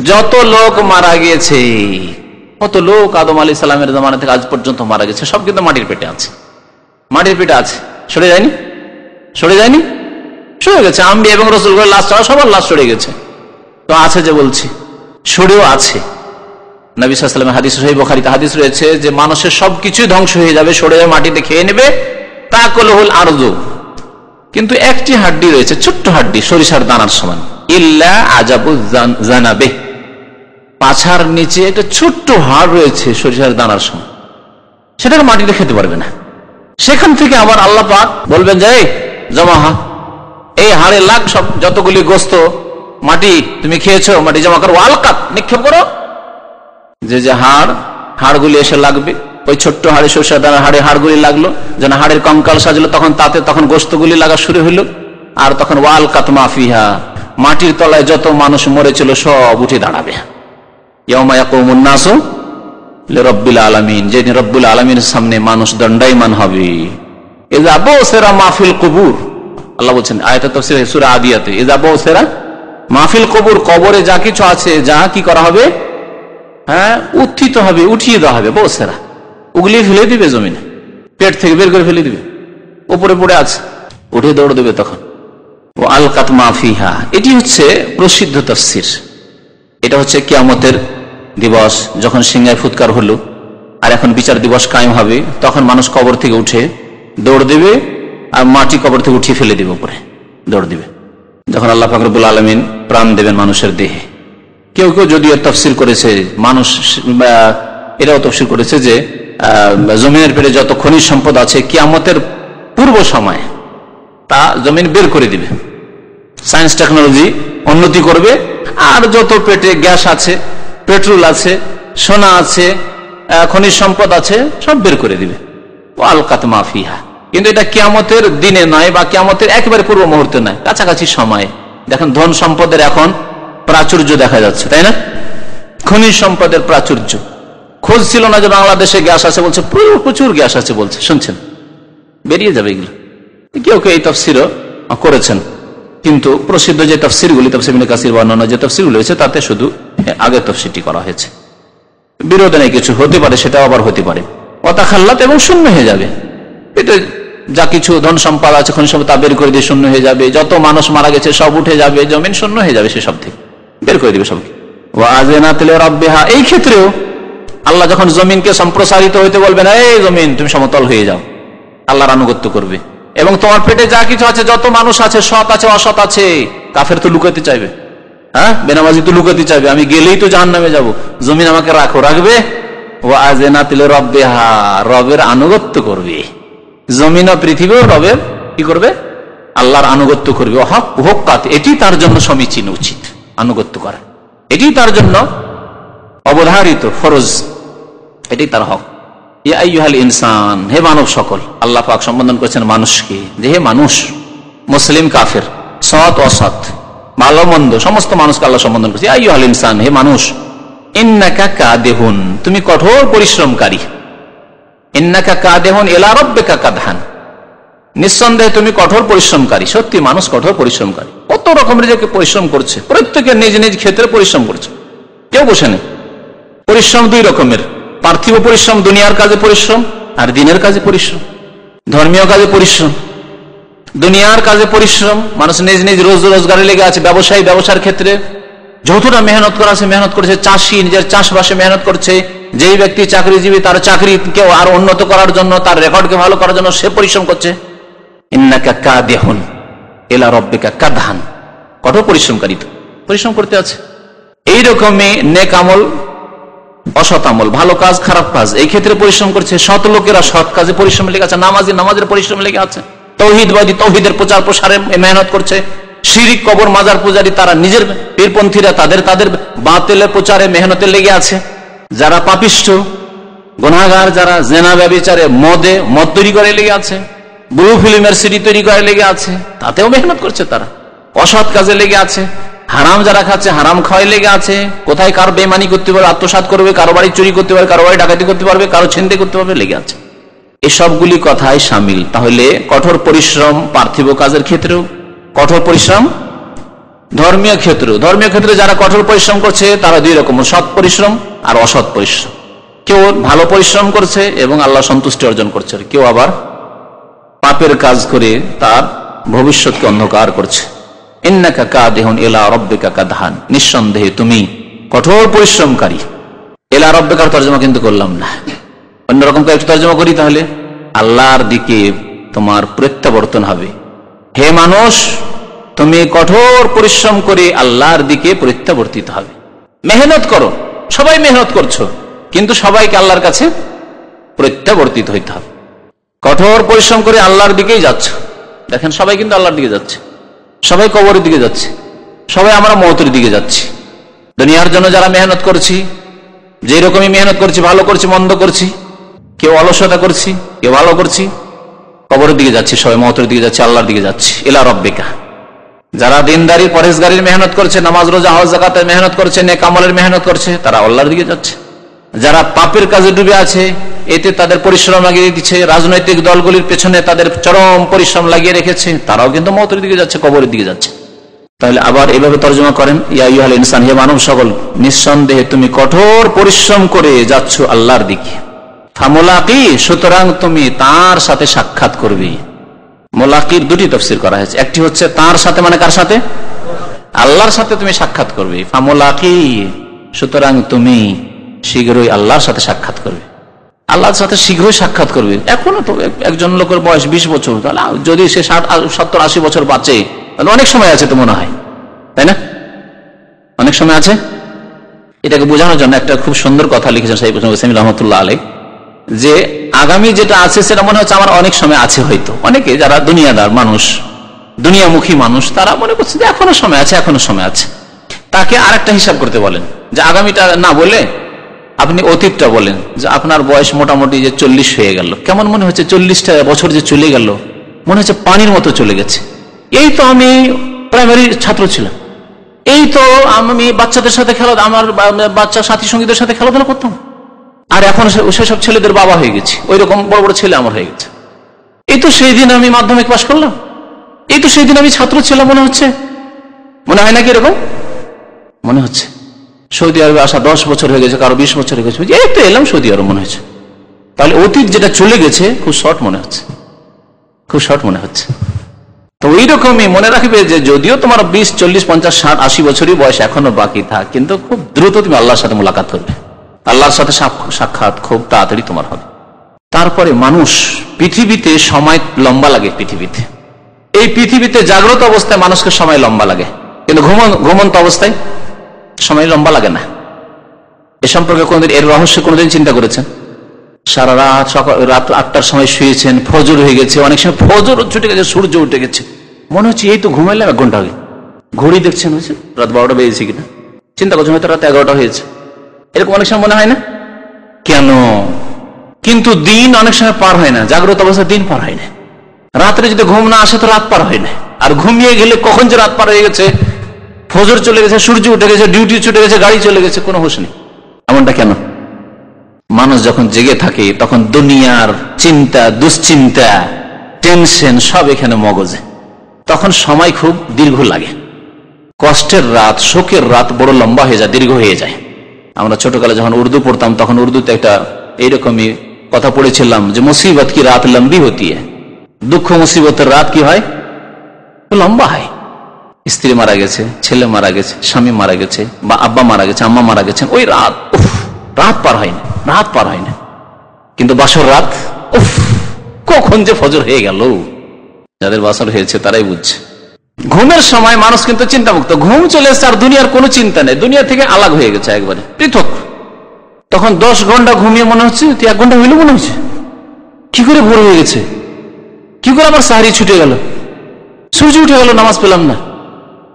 যত লোক মারা গিয়েছে, কত লোক আদম আলাইহিস সালামের জামানা থেকে আজ পর্যন্ত মারা গেছে, সব কিন্তু মাটির পেটে আছে, মাটির পেটে আছে, সরে যায়নি, সরে যায়নি, সরে গেছে। আম্বিয়া এবং রাসূলগণের লাশ ছাড়া সবার লাশ সরে গেছে, তো আছে যে বলছি, সরেও আছে। নবী সাল্লাল্লাহু আলাইহি ওয়াসাল্লামের হাদিস, সহিহ বুখারীতে হাদিস রয়েছে যে মানুষের সবকিছু ধ্বংস হয়ে যাবে, সরে যাবে, মাটিতে খেয়ে নেবে, তাকুলুল আরযু, কিন্তু একটি হাড্ডি রয়েছে, ছোট্ট হাড্ডি, সরিষার দানার সমান, ইল্লা আজাবুজ জানাবে, পাছার নিচে একটা ছোট্ট হাড় রয়েছে সরিষার দানার সমান, সেটাকে মাটিতে খেতে পারবে না। সেখান থেকে আবার আল্লাহ পাক বলবেন যে জমা হা, এই হাড়ে লাগ, সব যতগুলি গোস্ত মাটি তুমি খেয়েছো মাটি জমা করো, আলকাত নিক্ষেপ করো। যে হাড়গুলি এসে লাগবে, ওই ছোট্ট হাড়ে, সরিষার দানার হাড়ে হাড়গুলি লাগলো, যেন হাড়ের কঙ্কাল সাজলো, তখন গোস্তগুলি লাগা শুরু হইলো। আর তখন ওয়ালকাত মাফিহা, মাটির তলায় যত মানুষ মরেছিল সব উঠে দাঁড়াবে। ইয়াউমা ইয়াকুমুন নাসু লিরাব্বিল আলামিন, যেদিন রব্বুল আলামিনের সামনে মানুষ দণ্ডায়মান হবে। ইযা বুসিরা মাফিল কুবুর, আল্লাহ বলছেন আয়াতে তাফসীর সূরা আদিয়াতে, ইযা বুসিরা মাফিল কুবুর, কবরে যা কিছু আছে, যা কি করা হবে, উত্থিত হবে, উঠিয়ে দেওয়া হবে। বুসিরা উগলিয়ে ফেলে দিবে জমিনে, পেট থেকে বের করে ফেলে দিবে, উপরে পড়ে আছে, উঠে দৌড় দেবে তখন। ও আলকাত মাফিহা, এটি হচ্ছে প্রসিদ্ধ তাফসীর। এটা হচ্ছে কিয়ামতের দিবস, যখন সিংহায় ফুৎকার হলো আর এখন বিচার দিবস কায়েম হবে, তখন মানুষ কবর থেকে উঠে দৌড় দেবে আর মাটি কবর থেকে উঠিয়ে ফেলে দিবে, উপরে দৌড় দিবে, যখন আল্লাহ পাক রব্বুল আলামিন প্রাণ দেবেন মানুষের দেহে। কেউ কেউ যদিও তাফসীর করেছে, মানুষ এটাও তাফসীর করেছে যে জমিনের পেটে যত খনিজ সম্পদ আছে কিয়ামতের পূর্ব সময় তা জমিন বের করে দিবে, সায়েন্স টেকনোলজি উন্নতি করবে, আর যত পেটে গ্যাস আছে, পেট্রোল আছে, সোনা আছে, খনিজ সম্পদ আছে, সব বের করে দিবে। ও আলকাত মাফিহা, কিন্তু এটা কিয়ামতের দিনে নয়, বা কিয়ামতের একেবারে পূর্ব মুহূর্তে নয়, কাছাকাছি সময়ে। দেখেন ধন সম্পদের এখন প্রাচুর্য দেখা যাচ্ছে, তাই না? খনিজ সম্পদের প্রাচুর্য, খোঁজ ছিল না যে বাংলাদেশে গ্যাস আছে, বলছে প্রচুর গ্যাস আছে, বলছে, শুনছেন, বেরিয়ে যাবে এগুলো। কেউ কেউ এই তাফসীরও করেছেন, কিন্তু প্রসিদ্ধ যে তাফসীরগুলি, তাফসীর ইবনে কাসির বর্ণনা যে তাফসীরগুলো হয়েছে, তাতে শুধু আগের তাফসীরটি করা হয়েছে। বিরোধে নেই, কিছু হতে পারে, সেটাও আবার হতে পারে। ওয়াতাখাল্লাত, এবং শূন্য হয়ে যাবে, এটা যা কিছু ধন সম্পদ আছে, খনিজ সম্পদ তা বের করে দিয়ে শূন্য হয়ে যাবে, যত মানুষ মারা গেছে সব উঠে যাবে, জমিন শূন্য হয়ে যাবে, সেসব থেকে বের করে দিবে সবকে। ওয়া আযানাত লিরাব্বিহা, এই ক্ষেত্রেও আল্লাহ যখন জমিনকে সম্প্রসারিত হইতে বলবেন, এই জমিন তুমি সমতল হয়ে যাও, আল্লাহর আনুগত্য করবে। এবং তোমার পেটে যা কিছু আছে, যত মানুষ আছে, সৎ আছে অসৎ আছে, কাফের তো লুকাতে চাইবে, বেনামাজি তো লুকাতে চাইবে, আমি গেলেই তো জাহান্নামে যাব, জমিন আমাকে রাখবে। ওয়া আযানাত লিরাব্বিহা, রবের আনুগত্য করবে, জমিন ও পৃথিবীও রবের কি করবে, আল্লাহর আনুগত্য করবে। হক্কাত, এটি তার জন্য সমীচীন, উচিত আনুগত্য করা, এটি তার জন্য অবধারিত ফরজ, এটি তার হক। ইয়া আইয়ুহাল ইনসান, হে মানব সকল, আল্লাহ পাক সম্বোধন করেছেন মানুষকে যে হে মানুষ, মুসলিম কাফের, সৎ অসৎ, ভালো মন্দ, সমস্ত মানুষকে আল্লাহ সম্বোধন করেছে। ইয়া আইয়ুহাল ইনসান, হে মানুষ, ইন্নাকা কাদেহুন, তুমি কঠোর পরিশ্রমকারী, ইন্নাকা কাদেহুন ইলা রাব্বিকা কাদহান, নিঃসন্দেহে তুমি কঠোর পরিশ্রমকারী। সত্যি মানুষ কঠোর পরিশ্রমকারী, কত রকমের যে পরিশ্রম করছে, প্রত্যেকে নিজ নিজ ক্ষেত্রে পরিশ্রম করছে, কেউ বসে নেই। পরিশ্রম দুই রকমের, পার্থিব পরিশ্রম, দুনিয়ার কাজে পরিশ্রম, আর দিনের কাজে পরিশ্রম, ধর্মীয় কাজে পরিশ্রম। দুনিয়ার কাজে পরিশ্রম, মানুষ নিজ নিজ রোজগারে লেগে আছে, ব্যবসায়ী ব্যবসার ক্ষেত্রে যতটা মেহনত করা আছে মেহনত করেছে, চাষি নিজের চাষবাসে মেহনত করছে, যেই ব্যক্তি চাকরিজীবী তার চাকরিকে আর উন্নত করার জন্য, তার রেকর্ডকে ভালো করার জন্য সে পরিশ্রম করছে। ইন্নাকা কাদেহুন ইলা রাব্বিকা কাদহান, কঠোর পরিশ্রমকারী, পরিশ্রম করতে আছে। এইরকমই নেক আমল, অসৎ আমল, ভালো কাজ খারাপ কাজ, এই ক্ষেত্রে পরিশ্রম করছে। সৎ লোকেরা সৎ কাজে পরিশ্রম লেগে আছে, নামাজের পরিশ্রম লেগে আছে, তৌহিদবাদী তৌহিদের প্রচার প্রসারে মেহনত করছে। শিরিক, কবর, মাজার পূজারী, তারা নিজের পীরপন্থীরা তাদের বাতিলের প্রচারে মেহনতে লেগে আছে। যারা পাপিষ্ঠ গুনাহগার, যারা জেনা ব্যভিচারে মদ তৈরি করে লেগে আছে, ব্লু ফিল্মের সিডি তৈরি করে লেগে আছে, তাতেও মেহনত করছে। তারা অসৎ কাজে লেগে আছে, হারাম যারা খাচ্ছে হারাম খাওয়াই লেগে আছে, কোথায় কার বেমানি করতে পারবে, আত্মসাৎ করবে, কারো বাড়ি চুরি করতে পারবে, কারো বাড়ি ডাকাতি করতে পারবে, কারো ছিনতাই করতে পারবে, লেগে আছে। এসবগুলি কথাই শামিল। তাহলে কঠোর পরিশ্রম পার্থিব কাজের ক্ষেত্রেও, কঠোর পরিশ্রম ধর্মীয় ক্ষেত্রে যারা কঠোর পরিশ্রম করছে তারা দুই রকম, সৎ পরিশ্রম আর অসৎ পরিশ্রম। কেউ ভালো পরিশ্রম করছে এবং আল্লাহ সন্তুষ্টি অর্জন করছে, কেউ আবার পাপের কাজ করে তার ভবিষ্যৎকে অন্ধকার করছে। ইন্নাকা কাদিহুন ইলা রাব্বিকা কাদহান, নিঃসন্দেহে তুমি কঠোর পরিশ্রমকারী ইলা রাব্বিকা তর্জমা কিন্তু করলাম না, অন্যরকম একটু তর্জমা করি তাহলে, আল্লাহর দিকে তোমার প্রত্যাবর্তন হবে। হে মানুষ, তুমি কঠোর পরিশ্রম করে আল্লাহর দিকে প্রত্যাবর্তিত হবে। মেহনত করো, সবাই মেহনত করছো, কিন্তু সবাইকে আল্লাহর কাছে প্রত্যাবর্তিত হইতে হবে। কঠোর পরিশ্রম করে আল্লাহর দিকেই যাচ্ছ। দেখেন সবাই কিন্তু আল্লাহর দিকে যাচ্ছে, সবাই কবরের দিকে যাচ্ছে, সবাই আমরা মওতের দিকে যাচ্ছি। দুনিয়ার জন্য যারা মেহনত করছি, যে রকমই মেহনত করছি, ভালো করছি মন্দ করছি, কেউ অলসতা করছি, কেউ ভালো করছি, কবরের দিকে যাচ্ছি, সবাই মওতের দিকে যাচ্ছি, আল্লাহর দিকে যাচ্ছি। ইলা রাব্বিকা। যারা দিনদারি পরহেজগারির মেহনত করছে, নামাজ রোজা হজ যাকাতের মেহনত করছে, নেক আমলের মেহনত করছে, তারা আল্লাহর দিকে যাচ্ছে। যারা পাপের কাজে ডুবে আছে, এতে তাদের পরিশ্রম লাগিয়ে দিচ্ছে, রাজনৈতিক দলগুলির পেছনে তাদের চরম পরিশ্রম লাগিয়ে রেখেছে, তারাও কিন্তু মওতের দিকে যাচ্ছে, কবরের দিকে যাচ্ছে। তাহলে আবার এভাবে তর্জমা করেন, ইয়া আইয়ুহাল ইনসান, হে মানব সকল, নিঃসন্দেহে তুমি কঠোর পরিশ্রম করে যাচ্ছ আল্লাহর দিকে। ফামুলাকি, সুতরাং তুমি তার সাথে সাক্ষাৎ করবে। মোলাকির দুটি তাফসীর করা হয়েছে, একটি হচ্ছে তার সাথে মানে কার সাথে? আল্লাহর সাথে তুমি সাক্ষাৎ করবে। ফামুলাকি, সুতরাং তুমি শীঘ্রই আল্লাহর সাথে সাক্ষাৎ করবে। আল্লাহর সাথে শীঘ্রই সাক্ষাৎ করবে। এখনো তো একজন লোকের বয়স 20 বছর, তাহলে যদি সে 60-70-80 বছর বাঁচে, তাহলে অনেক সময় আছে তো মনে হয়, তাই না? অনেক সময় আছে। এটাকে বোঝানোর জন্য একটা খুব সুন্দর কথা লিখেছেন শাইখ হোসেন রহমতুল্লাহ আলাইহ, যে আগামী যেটা আছে সেটা মনে হচ্ছে আমার অনেক সময় আছে। হয়তো অনেকে যারা দুনিয়াদার মানুষ, দুনিয়ামুখী মানুষ, তারা মনে করছে যে এখনো সময় আছে, এখনো সময় আছে। তাকে আরেকটা হিসাব করতে বলেন, যে আগামীটা না বলে আপনি অতীতটা বলেন, যে আপনার বয়স মোটামুটি যে 40 হয়ে গেল, কেমন মনে হচ্ছে? 40টা বছর যে চলে গেল, মনে হচ্ছে পানির মতো চলে গেছে। এই তো আমি প্রাইমারি ছাত্র ছিলাম, এই তো আমি বাচ্চাদের সাথে আমার বাচ্চা সাথী সঙ্গীদের সাথে খেলাধুলা করতাম, আর এখন সেসব ছেলেদের বাবা হয়ে গেছি, ওই রকম বড় বড় ছেলে আমার হয়ে গেছে। এই তো সেই দিন আমি মাধ্যমিক পাশ করলাম, এই তো সেই দিন আমি ছাত্র ছিলাম, মনে হচ্ছে। মনে হয় নাকি এরকম? মনে হচ্ছে। সৌদি আরবে আসা 10 বছর হয়ে গেছে, কারো 20 বছর হয়ে গেছে, এই তো এলাম সৌদি আরব, মনে হচ্ছে। তাহলে অতীত যেটা চলে গেছে খুব শর্ট মনে হচ্ছে, খুব শর্ট মনে হচ্ছে। তো ওই রকমই মনে রাখবে যে যদিও তোমার 20, 40, 50, 60, 80 বছরই বয়স এখনো বাকি থাক, কিন্তু খুব দ্রুত তুমি আল্লাহর সাথে মোলাকাত করবে, আল্লাহর সাথে সাক্ষাৎ খুব তাড়াতাড়ি তোমার হবে। তারপরে মানুষ, পৃথিবীতে সময় লম্বা লাগে। এই পৃথিবীতে জাগ্রত অবস্থায় মানুষকে সময় লম্বা লাগে, কিন্তু ঘুমন্ত অবস্থায় সময় লম্বা লাগে না। এ সম্পর্কে কোনদিন, এর রহস্য কোনদিন চিন্তা করেছেন? সারা রাত, রাত 8টার সময় শুয়েছেন, ফজর হয়ে গেছে, অনেক সময় ফজর ছুটে গেছে, সূর্য উঠে গেছে, মনে হচ্ছে এই তো ঘুমাইলাম 1 ঘন্টা আগে। ঘড়ি দেখছেন, হয়েছে রাত 12টা বেজেছে কিনা, চিন্তা করছেন হয়তো রাত 11টা হয়েছে, এরকম অনেক সময় মনে হয় না? কেন? কিন্তু দিন অনেক সময় পার হয় না, জাগ্রত অবস্থায় দিন পার হয় না। রাত্রে যদি ঘুম না আসে তো রাত পার হয় না, আর ঘুমিয়ে গেলে কখন যে রাত পার হয়ে গেছে, ফজর চলে গেছে, সূর্য উঠে গেছে, ডিউটি ছুটে গেছে, গাড়ি চলে গেছে, কোনো হুঁশ নেই। এমনটা কেন? মানুষ যখন জেগে থাকে তখন দুনিয়ার চিন্তা, দুশ্চিন্তা, টেনশন সব এখানে মগজে, তখন সময় খুব দীর্ঘ লাগে। কষ্টের রাত, শোকের রাত বড় লম্বা হয়ে যায়, দীর্ঘ হয়ে যায়। আমরা ছোটকালে যখন উর্দু পড়তাম, তখন উর্দুতে একটা এইরকমই কথা পড়েছিলাম যে মুসিবত কি রাত লম্বি হতি হয়, দুঃখ মুসিবতের রাত কি হয়? লম্বা হয়। স্ত্রী মারা গেছে, ছেলে মারা গেছে, স্বামী মারা গেছে, বা আব্বা মারা গেছে, আম্মা মারা গেছেন, ওই রাত রাত পার হয় না, রাত পার হয় না। কিন্তু বাসর রাত, কখন যে ফজর হয়ে গেল, যাদের বাসর হয়েছে তারাই বুঝছে। ঘুমের সময় মানুষ কিন্তু চিন্তামুক্ত, ঘুম চলে এসছে, আর দুনিয়ার কোনো চিন্তা নেই, দুনিয়া থেকে আলাদা হয়ে গেছে, একবারে পৃথক। তখন 10 ঘন্টা ঘুমিয়ে মনে হচ্ছে 1 ঘন্টা হইল, মনে হচ্ছে কি করে ভোর হয়ে গেছে, কি করে আবার সাহারি ছুটে গেল, সূর্য উঠে গেল, নামাজ পেলাম না।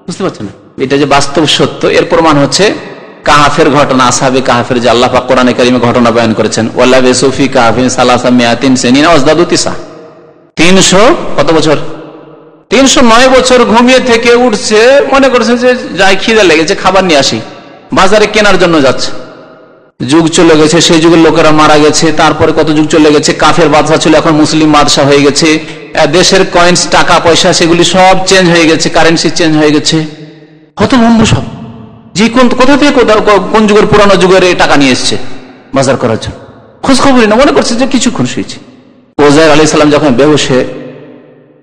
বুঝতে পারছেন না? এটা যে বাস্তব সত্য, এর প্রমাণ হচ্ছে কাহাফের ঘটনা, আসহাবে কাহাফের, যে আল্লাহ পাক কোরআনে কারিমে ঘটনা বয়ান করেছেন। ওয়াল্লা বেসুফি কাহাফিন সালাসা মিয়াতিন সিনিনা ওয়াজদাদু তিসা, 300 কত বছর, 309 বছর ঘুমিয়ে থেকে উঠছে, মনে করছে যে যাই খিদে লেগেছে, খাবার নিয়ে আসি, বাজারে কেনার জন্য যাচ্ছে। যুগ চলে গেছে, সেই যুগের লোকেরা মারা গেছে, তারপরে কত যুগ চলে গেছে, কাফের বাদশা ছিল, এখন মুসলিম বাদশা হয়ে গেছে, দেশের কয়েন্স, টাকা পয়সা, সেগুলি সব চেঞ্জ হয়ে গেছে, কারেন্সি চেঞ্জ হয়ে গেছে, হতভম্ব সব। যে কোথা থেকে কোন যুগের, পুরানো যুগের টাকা নিয়ে এসছে বাজার করার জন্য, খোঁজ খবরই না, মনে করছে যে কিছুক্ষণ শুয়েছে। ওজাইর আলাইহিস সালাম যখন বেহুশে,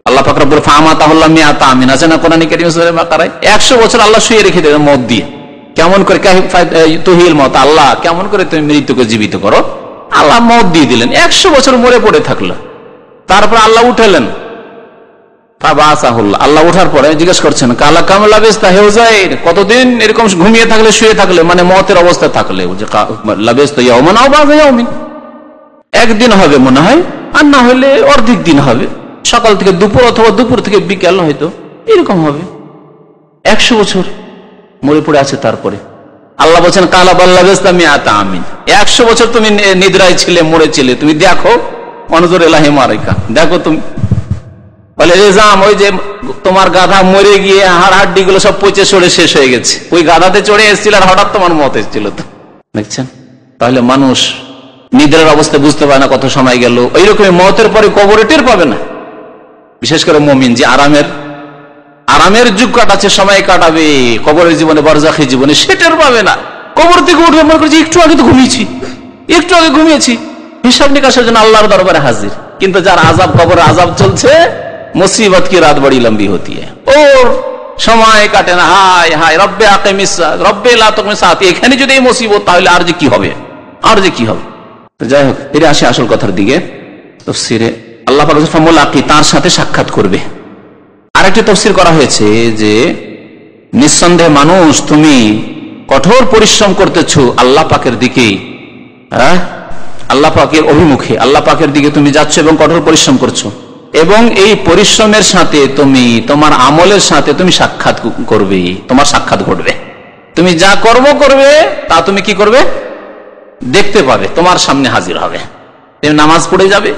আল্লাহ পাক রব্বুল ফামা তাহুল্লাহ মিয়াতা আমিন আছে না কোরআনে কারীম সূরা বাকারায়, 100 বছর আল্লাহ শুয়ে রেখে দেবেন মদ দিয়ে, কেমন করে তুহিল মত, আল্লাহ কেমন করে তুমি মৃত্যুকে জীবিত করো। আল্লাহ মত দিয়ে দিলেন, 100 বছর মরে পড়ে থাকলো। তারপর আল্লাহ উঠালেন, আল্লাহ উঠার পরে জিজ্ঞেস করছেন কালা কামলা বেস্তা হেউ যায়, কতদিন এরকম ঘুমিয়ে থাকলে, শুয়ে থাকলে, মানে মতের অবস্থা থাকলে, একদিন হবে মনে হয়, আর না হলে অর্ধেক দিন হবে, সকাল থেকে দুপুর অথবা দুপুর থেকে বিকেল, হয়তো এরকম হবে। 100 বছর মরে পড়ে আছে। তারপরে আল্লাহ বলছেন কালা বাল্লা বেস্তা মিয়াতা আমিন, 100 বছর তুমি নিদ্রায় ছিলে, মরেছিলে, তুমি দেখো অনজর এলাহি মারিকা, দেখো তুমি। বলে রেজাম, ওই যে তোমার গাধা মরে গিয়ে হাড় হাড্ডি গুলো সব পচে সরে শেষ হয়ে গেছে, ওই গাধাতে চড়ে এসেছিল আর হঠাৎ তোমার মত এসেছিল। তো দেখছেন, তাহলে মানুষ নিদ্রার অবস্থায় বুঝতে পারে না কত সময় গেল। ওইরকমই মতের পরে কবরে টের পাবে না। বিশেষ করে মুমিন যে আরামের যুগ কাটাচ্ছে, সময় কাটাবে কবরের জীবনে, বারজাখী জীবনে, সে টের পাবে না। কবর থেকে উঠবে মনে করছি একটু আগে তো ঘুমিয়েছি, একটু আগে ঘুমিয়েছি, হিসাব নিকাশের জন্য আল্লাহর দরবারে হাজির। কিন্তু যার আযাব, কবরে আযাব চলছে, মুসিবত কি রাত বড়ি লম্বি হতি হ্যায়, ওর সময় কাটে না। হায় হায় রব্বে আকিমিস সালাত, রব্বে লা তুকিমিস সালাত, এখানে যদি এই মুসিবত, তাহলে আর যে কি হবে, আর যে কি হবে। তো যাই হোক, এর আসে আসল কথার দিকে। তাফসীরে আল্লাহ পাক ফামুলাকি, তার সাথে সাক্ষাৎ করবে। আরেকটি তাফসীর করা হয়েছে যে নিঃসন্দেহে মানুষ, তুমি কঠোর পরিশ্রম করতেছো আল্লাহ পাকের দিকে, আল্লাহ পাকের অভিমুখে, আল্লাহ পাকের দিকে তুমি যাচ্ছ এবং কঠোর পরিশ্রম করছো, এবং এই পরিশ্রমের সাথে তুমি তোমার আমলের সাথে তুমি সাক্ষাৎ করবে, তোমার সাক্ষাৎ ঘটবে। তুমি যা কর্ম করবে তা তুমি কি করবে, দেখতে পাবে, তোমার সামনে হাজির হবে। তুমি নামাজ পড়ে যাবে,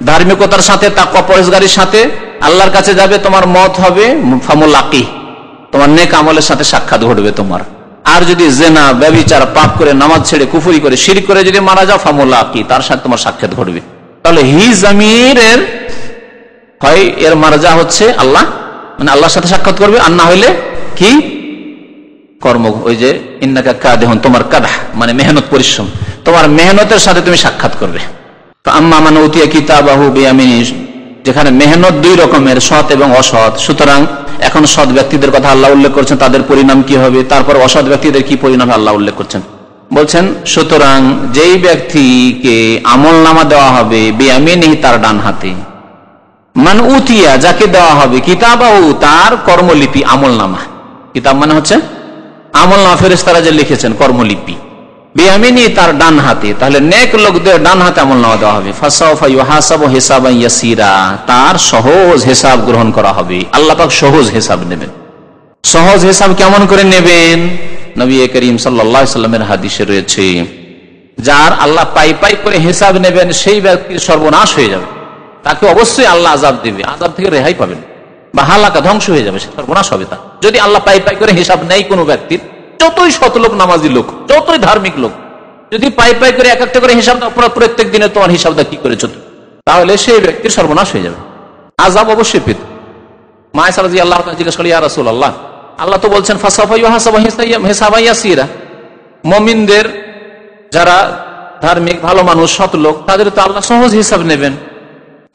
ধার্মিকতার সাথে, তাকওয়া পরহেজগারির সাথে আল্লাহর কাছে যাবে, তোমার মত হবে ফামুলাকি, তোমার নেক আমলের সাথে সাক্ষাৎ ঘটবে তোমার। আর যদি জেনা, ব্যভিচার, পাপ করে, নামাজ ছেড়ে, কুফরি করে, শিরক করে যদি মারা যাও, ফামুলাকি, তার সাথে তোমার সাক্ষাৎ ঘটবে। তাহলে হি জামিরের হয় এর মারজা হচ্ছে আল্লাহ, মানে আল্লাহর সাথে সাক্ষাৎ করবে, আর না হইলে কি কর্ম, ওই যে ইন্নাকা কাদিহুন, তোমার কাদাহ মানে মেহনত, পরিশ্রম, তোমার মেহনতের সাথে তুমি সাক্ষাৎ করবে। তো আম্মা মান উতিয়া কিতাবাহু বিয়ামিনি, যেখানে মেহনত দুই রকমের, সৎ এবং অসৎ। সুতরাং এখন সৎ ব্যক্তিদের কথা আল্লাহ উল্লেখ করছেন, তাদের পরিণাম কি হবে, তারপর অসৎ ব্যক্তিদের কি পরিণাম আল্লাহ উল্লেখ করছেন। বলছেন সুতরাং যেই ব্যক্তিকে আমলনামা দেওয়া হবে বিয়ামিনি, তার ডান হাতে, মান উতিয়া, যাকে দেওয়া হবে, কিতাবাহু, তার কর্মলিপি, আমলনামা। কিতাব মানে হচ্ছে আমলনামা, ফেরেশতারা যে লিখেছেন, কর্মলিপি। বিয়ামিনি, তার ডান হাতে, তাহলে নেক লোকদের ডান হাতে আমলনামা দেওয়া হবে। ফাসাউফা ইউহাসাবু হিসাবান ইয়াসিরা, তার সহজ হিসাব গ্রহণ করা হবে। আল্লাহ পাক সহজ হিসাব নেবেন। সহজ হিসাব কেমন করে নেবেন? নবী করিম সাল্লাল্লাহু আলাইহি সাল্লামের হাদিসে রয়েছে, যার আল্লাহ পাই পাই করে হিসাব নেবেন, সেই ব্যক্তির সর্বনাশ হয়ে যাবে, তাকে অবশ্যই আল্লাহ আযাব দেবে, আযাব থেকে রেহাই পাবেন, বা হালাকা, ধ্বংস হয়ে যাবে, সর্বনাশ হবে তা। যদি আল্লাহ পাই পাই করে হিসাব নেই কোনো ব্যক্তির, যতই শত লোক, নামাজি লোক, যতই ধার্মিক লোক, যদি পাই পাই করে এক একটা করে হিসাব দাও, প্রত্যেক দিনে তোমার হিসাব দা কি করেছো, তাহলে সেই ব্যক্তির সর্বনাশ হয়ে যাবে, আযাব অবশ্যই পেত। মা আয়েশা রাদিয়াল্লাহু তাআলা জিজ্ঞেস করলেন, ইয়া রাসূলুল্লাহ, আল্লাহ তো বলছেন ফাসাফা ইউহাসাবু হিসাবান ইয়াসিরা, মুমিনদের যারা ধার্মিক, ভালো মানুষ, সৎ লোক, তাদের তো আল্লাহ সহজ হিসাব নেবেন।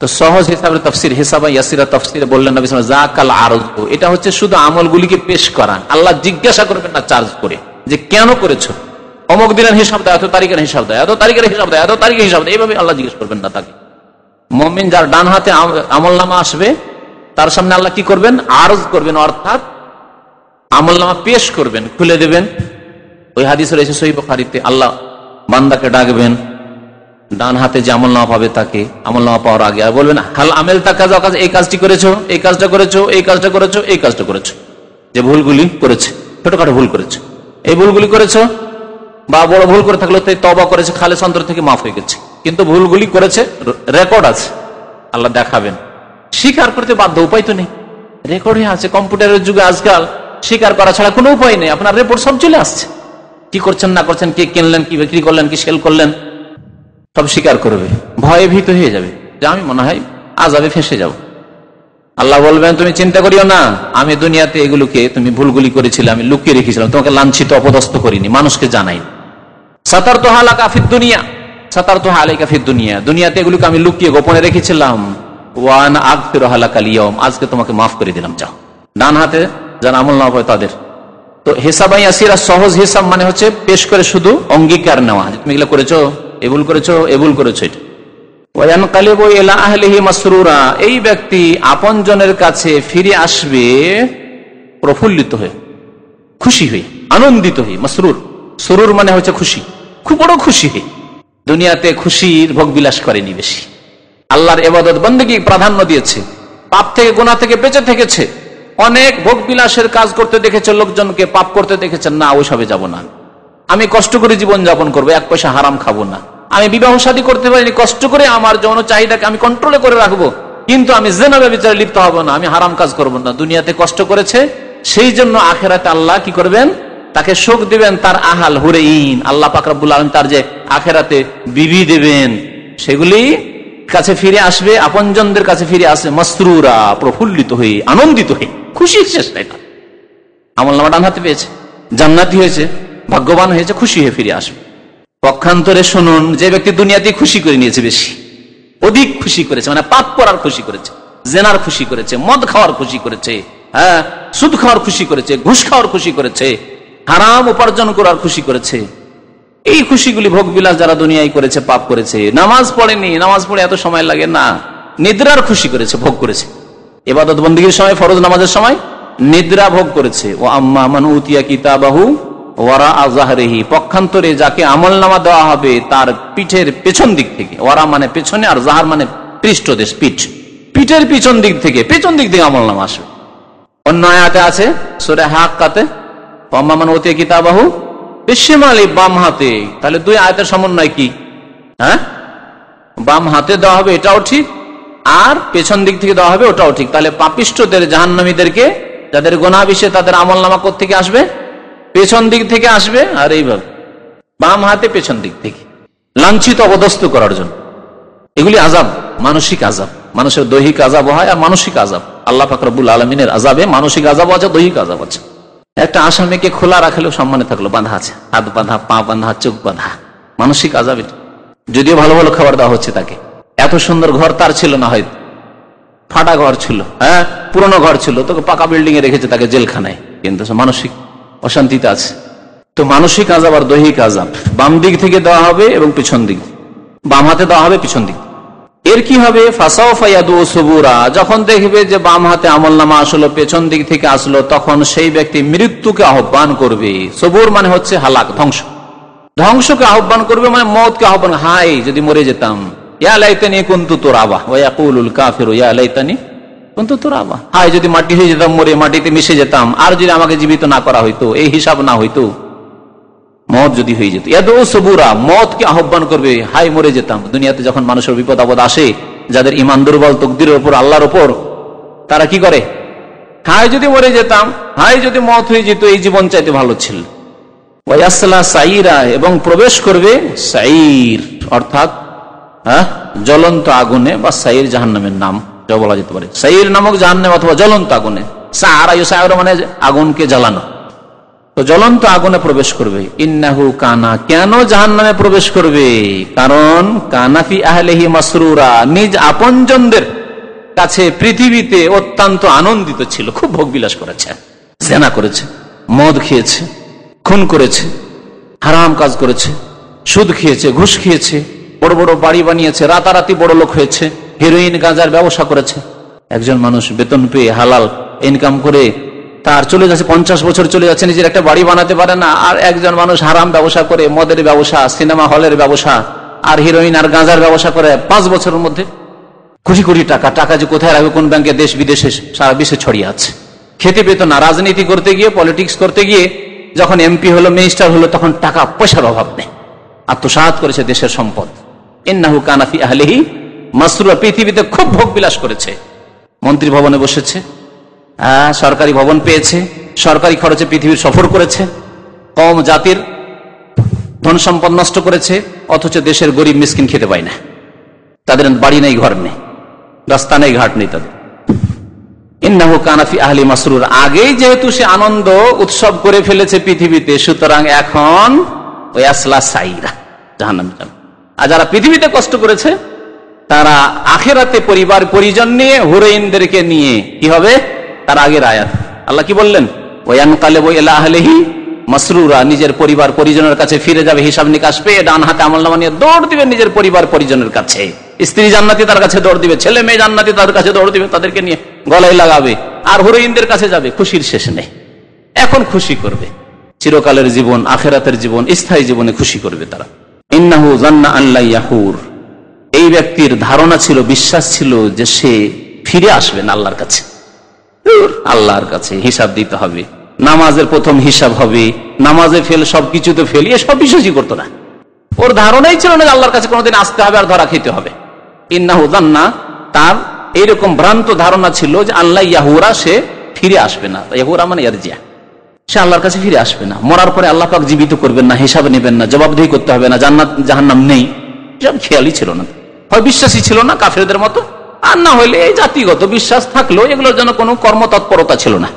তো সহজ হিসাবের তাফসীর, হিসাবা ইয়াসিরা তাফসীরে বললেন নবী সাল্লাল্লাহু আলাইহি ওয়াসাল্লাম, যাকাল আরজ, এটা হচ্ছে শুধু আমলগুলিকে পেশ করা। আল্লাহ জিজ্ঞাসা করবেন না চার্জ করে যে কেন করেছো, অমুক দিনের হিসাব দেয়, এত তারিখের হিসাব দেয়, এত তারিখের হিসাব দেয়, এত তারিখের হিসাব দেয়, এইভাবে আল্লাহ জিজ্ঞেস করবেন না তাকে। মুমিন যার ডান হাতে আমলনামা আসবে, তার সামনে আল্লাহ কি করবেন, আরজ করবেন, অর্থাৎ আমলনামা পেশ করবেন, খুলে দেবেন। ওই হাদিস রয়েছে সহিহ বুখারীতে, আল্লাহ বান্দাকে ডাকবেন, ডান হাতে যে আমলনামা পাবে তাকে, আমলনামা পাওয়ার আগে আর বলবেন, হাল আমেল তাকাজ, এই কাজটি করেছো, এই কাজটা করেছো, এই কাজটা করেছো, এই কাজটা করেছো, যে ভুলগুলি করেছে, ছোটখাটো ভুল করেছে, এই ভুলগুলি করেছো, বা বড় ভুল করে থাকলে তওবা করেছে, খালেস অন্তর থেকে মাফ হয়ে গেছে, কিন্তু ভুলগুলি করেছে, রেকর্ড আছে, আল্লাহ দেখাবেন। স্বীকার করতে বাধ্য, উপায় তো নেই, রেকর্ডে আছে। কম্পিউটারের যুগে আজকাল স্বীকার করা ছাড়া কোনো উপায় নেই, আপনার রিপোর্ট সব চলে আসছে, কি করছেন না করছেন, কে কিনলেন, কি বিক্রি করলেন, কি সেল করলেন, সব স্বীকার করবে। ভয়ে ভীত হয়ে যাবে যে আমি মনে হয় আযাবে ফেঁসে যাব। আল্লাহ বলবেন, তুমি চিন্তা করিও না, আমি দুনিয়াতে এগুলোকে, তুমি ভুলগুলি করেছিলে, আমি লুকিয়ে রেখেছিলাম, তোমাকে লাঞ্ছিত, অপদস্থ করিনি, মানুষকে জানাই। সাতারতুহা লাকা ফিদ দুনিয়া, সাতারতুহা আলাইকা ফিদ দুনিয়া, দুনিয়াতে এগুলোকে আমি লুকিয়ে গোপনে রেখেছিলাম। ওয়া আনা আগফিরুহা লাকা আল-ইয়াওম, আজকে তোমাকে মাফ করে দিলাম, যাও। ডান হাতে যারা আমল না পায় তাদের তো হিসাবাই আসিরা সহজ হিসাব মানে হচ্ছে পেশ করে শুধু অঙ্গীকার নেওয়া, তুমি এগুলো করেছো, এ ভুল করেছো, এ ভুল করেছো। এটা ওয়ায়ানকালিবু ইলা আহলিহি মাসরুরা, এই ব্যক্তি আপনজনের কাছে ফিরে আসবে প্রফুল্লিত হয়ে, খুশি হয়ে, আনন্দিত হয়ে। মাসরুর, সুরুর মানে হচ্ছে খুশি, খুব বড় খুশি হয়ে। দুনিয়াতে খুশির ভোগ বিলাস করেনি বেশি, আল্লাহর ইবাদত বন্দেগী প্রাধান্য দিয়েছে, পাপ থেকে গুনাহ থেকে বেঁচে থেকেছে। অনেক ভোগ বিলাসের কাজ করতে দেখেছে লোকজনকে, পাপ করতে দেখেছেন, না ওইসবে যাব না, আমি কষ্ট করে জীবন যাপন করবো, এক পয়সা হারাম খাবো না। আমি বিবাহ শাদী করতে পারিনি, কষ্ট করে আমার যৌন চাহিদাকে আমি কন্ট্রোলে করে রাখবো, কিন্তু আমি জিনা ব্যভিচারে লিপ্ত হব না, আমি হারাম কাজ করব না। দুনিয়াতে কষ্ট করেছে, সেই জন্য আখিরাতে আল্লাহ কি করবেন, তাকে সুখ দিবেন, তার আহাল হুরাইন, আল্লাহ পাক রব্বুল আলামিন তার যে আখিরাতে বিবি দেবেন, সেগুলি কাছে ফিরে আসবে, আপনজনদের কাছে ফিরে আসবে মাসরুরা, প্রফুল্লিত হয়ে, আনন্দিত হয়ে, খুশির শেষ নাই। আমলনামা ডান হাতে পেয়েছে, জান্নাতি হয়েছে, ভাগ্যবান হয়েছে, খুশি হয়ে ফিরে আসবে। পক্ষান্তরে শুনুন, যে ব্যক্তি দুনিয়াতে খুশি করে নিয়েছে, বেশি অধিক খুশি করেছে, মানে পাপ করার খুশি করেছে, জেনার খুশি করেছে, মদ খাওয়ার খুশি করেছে, হ্যাঁ সুদ খাওয়ার খুশি করেছে, ঘুষ খাওয়ার খুশি করেছে, হারাম উপার্জন করার খুশি করেছে, এই খুশিগুলি ভোগ বিলাস যারা দুনিয়ায় করেছে, পাপ করেছে, নামাজ পড়েনি, নামাজ পড়ে এত সময় লাগে না, নিদ্রার খুশি করেছে, ভোগ করেছে, ইবাদত বন্দেগীর সময়, ফরজ নামাজের সময় নিদ্রা ভোগ করেছে। ও আম্মা মান উতিয়া কিতাবাহু ওয়ারা আযহারিহি, পক্ষান্তরে যাকে আমলনামা দেওয়া হবে তার পিঠের পেছন দিক থেকে, ওয়ারা মানে পেছনে, আর জাহার মানে পৃষ্ঠদেশ, পিঠ, পিঠের পিছন দিক থেকে, পেছন দিক থেকে আমলনামা আসবে। অন্য আয়াতে আছে সূরা হাক্কাতে, আম্মা মান উতিয়া কিতাবাহু বিশিমালি, বাম হাতে। তাহলে দুই আয়াতের সমন্বয় কি? হ্যাঁ, বাম হাতে দেওয়া হবে, এটাও ঠিক, আর পেছন দিক থেকে দেওয়া হবে, ওটাও ঠিক। তাহলে পাপিষ্ঠদের, জাহান্নামীদেরকে, যাদের গুনাহ বেশি, তাদের আমলনামা কোত্থেকে আসবে? পেছন দিক থেকে আসবে, আর এইভাবে বাম হাতে পেছন দিক থেকে, লাঞ্ছিত অবদস্ত করার জন্য। এগুলি আযাব, মানসিক আযাব, মানুষের দৈহিক আযাব হয় আর মানসিক আযাব। আল্লাহ পাক রব্বুল আলামিনের আযাবে মানসিক আযাব আছে, দৈহিক আযাব আছে। একটা আসামিকে খোলা রাখলেও সম্মানে থাকলো, বাঁধা আছে, হাত বাঁধা, পা বাঁধা, চোখ বাঁধা, মানসিক আযাব এটা। যদিও ভালো ভালো খাবার দেওয়া হচ্ছে তাকে, এত সুন্দর ঘর তার ছিল না, হয়তো ফাটা ঘর ছিল, হ্যাঁ পুরনো ঘর ছিল, তোকে পাকা বিল্ডিং এ রেখেছে তাকে জেলখানায়, কিন্তু মানসিক অশান্তিতে আছে। তো মানসিক আযাব আর দৈহিক আযাব বাম দিক থেকে দেওয়া হবে এবং পিছন দিক, বাম হাতে দেওয়া হবে, পিছন দিক। এর কি হবে? ফাসাউফা ইয়াদউ সুবুরা, যখন দেখবে যে বাম হাতে আমলনামা আসলো, পেছন দিক থেকে আসলো, তখন সেই ব্যক্তি মৃত্যুকে আহ্বান করবে। সবুর মানে হচ্ছে হালাক, ধ্বংস, ধ্বংসকে আহ্বান করবে, মানে মওতকে আহ্বান, হায় যদি মরে যেতাম, ইয়া লাইতানি কুনতু তুরাবা ওয়া ইয়াকুলুল কাফিরু ইয়া লাইতানি কুনতু তুরাবা, হায় যদি মাটি হয়ে যেতাম, মরে মাটিতে মিশে যেতাম, আর যদি আমাকে জীবিত না করা হইতো, এই হিসাব না হইতো, মত যদি হয়ে যেত। ইয়াদউ সুবুরা, মতকে আহ্বান করবে, হায় মরে যেতাম। দুনিয়াতে যখন মানুষের বিপদ আপদ আসে, যাদের ঈমান দুর্বল, তকদিরের উপর, আল্লাহর উপর, তারা কি করে? হায় যদি মরে যেতাম, হায় যদি মত হয়ে যেত, এই জীবন চাইতে ভালো ছিল। ওয়ায়াসলা সাইরা, এবং প্রবেশ করবে সাইর, অর্থাৎ জ্বলন্ত আগুনে, বা সাইর জাহান্নামের নাম যা বলা যেতে পারে, সাইর নামক জাহান্নাম অথবা জ্বলন্ত আগুনে। সারা ইউসাইরা মানে আগুনকে জ্বালানো, তো জ্বলন্ত আগুনে প্রবেশ করবে। ইন্নাহু কানা, কেন জাহান্নামে প্রবেশ করবে? কারণ কানা ফি আহলিহি মাসরুরা, নিজ আপনজনদের কাছে পৃথিবীতে অত্যন্ত আনন্দিত ছিল, খুব ভোগবিলাস করেছে, জেনা করেছে, মদ খেয়েছে, খুন করেছে, হারাম কাজ করেছে, সুদ খেয়েছে, ঘুষ খেয়েছে, বড় বড় বাড়ি বানিয়েছে, রাতারাতি বড় লোক হয়েছে, হেরোইন গাঁজার ব্যবসা করেছে। একজন মানুষ বেতন পেয়ে হালাল ইনকাম করে তার চলে যাচ্ছে, 50 বছর চলে যাচ্ছে, নিজের একটা বাড়ি বানাতে পারে না। আর একজন মানুষ হারাম ব্যবসা করে, মদের ব্যবসা, সিনেমা হলের ব্যবসা, আর হিরোইন আর গাঁজার ব্যবসা করে 5 বছরের মধ্যে কোটি কোটি টাকা, টাকা যে কোথায় রাখবে, কোন ব্যাংকে, দেশ বিদেশে, সারা বিশ্বে ছড়িয়ে আছে। খেতে পেত না, রাজনীতি করতে গিয়ে, পলিটিক্স করতে গিয়ে, যখন এমপি হলো, মিনিস্টার হলো, তখন টাকা পয়সার অভাব নেই, আত্মসাৎ করেছে দেশের সম্পদ। ইন্নাহু কানা ফি আহলিহি মাসরুরা, পৃথিবীতে খুব ভোগ বিলাস করেছে, মন্ত্রী ভবনে বসেছে, সরকারি ভবন পেয়েছে, সরকারি খরচে পৃথিবীর সফর করেছে, কম জাতির ধন সম্পদ নষ্ট করেছে, অথচ দেশের গরিব মিসকিন খেতে পায় না, তাদের বাড়ি নেই, ঘর নেই, রাস্তা নেই, ঘাট নেই তাদের। ইন্নাহু কানা ফি আহলি মাসরুর, আগেই যেহেতু সে আনন্দ উৎসব করে ফেলেছে পৃথিবীতে, সুতরাং এখন ওয়াসলা সাইরা, জাহান্নামে যাবে। আর যারা পৃথিবীতে কষ্ট করেছে, তারা আখিরাতে পরিবার পরিজন নিয়ে, হুরাইনদেরকে নিয়ে কি হবে? তার আগের আয়াত আল্লাহ কি বললেন? ওয়ানকালিবু ইলা আহলিহি মাসরুরা, নিজের পরিবার পরিজনের কাছে ফিরে যাবে হিসাব নিকাশ পেয়ে, ডান হাতে আমলনামা নিয়ে দৌড় দিবে নিজের পরিবার পরিজনের কাছে। স্ত্রী জান্নাতি তার কাছে দৌড় দিবে, ছেলে মেয়ে জান্নাতি তার কাছে দৌড় দিবে, তাদেরকে নিয়ে গলায় লাগাবে আর হিরোইনদের কাছে যাবে। খুশির শেষ নেই। এখন খুশি করবে চিরকালের জীবন, আখেরাতের জীবন, স্থায়ী জীবনে খুশি করবে তারা। ইন্নাহু জান্না আল্লা ইয়াহুর, এই ব্যক্তির ধারণা ছিল, বিশ্বাস ছিল যে সে ফিরে আসবে না আল্লাহর কাছে। আল্লাহর কাছে হিসাব দিতে হবে, নামাজের প্রথম হিসাব হবে, নামাজে ফেল, সবকিছুতে ফেল, এসব বিশ্বাসই করতো না। ওর ধারণাই ছিল না আল্লাহর কাছে কোনোদিন আসতে হবে আর ধরা খেতে হবে। ইন্নাহু জান্না, তার এইরকম ভ্রান্ত ধারণা ছিল যে আল্লাহ ইয়াহুরা, সে ফিরে আসবে না। ইয়াহুরা মানে ইয়ারজিয়া, সে আল্লাহর কাছে ফিরে আসবে না। মরার পরে আল্লাহ পাক জীবিত করবেন না, হিসাব নেবেন না, জবাবদিহি করতে হবে না, জান্নাত জাহান্নাম নেই, সব খেয়ালই ছিল না। হয় বিশ্বাসই ছিল না কাফেরদের মতো, আর না হলে এই জাতিগত বিশ্বাস থাকলেও এগুলোর জন্য কোনো কর্মতৎপরতা ছিল না।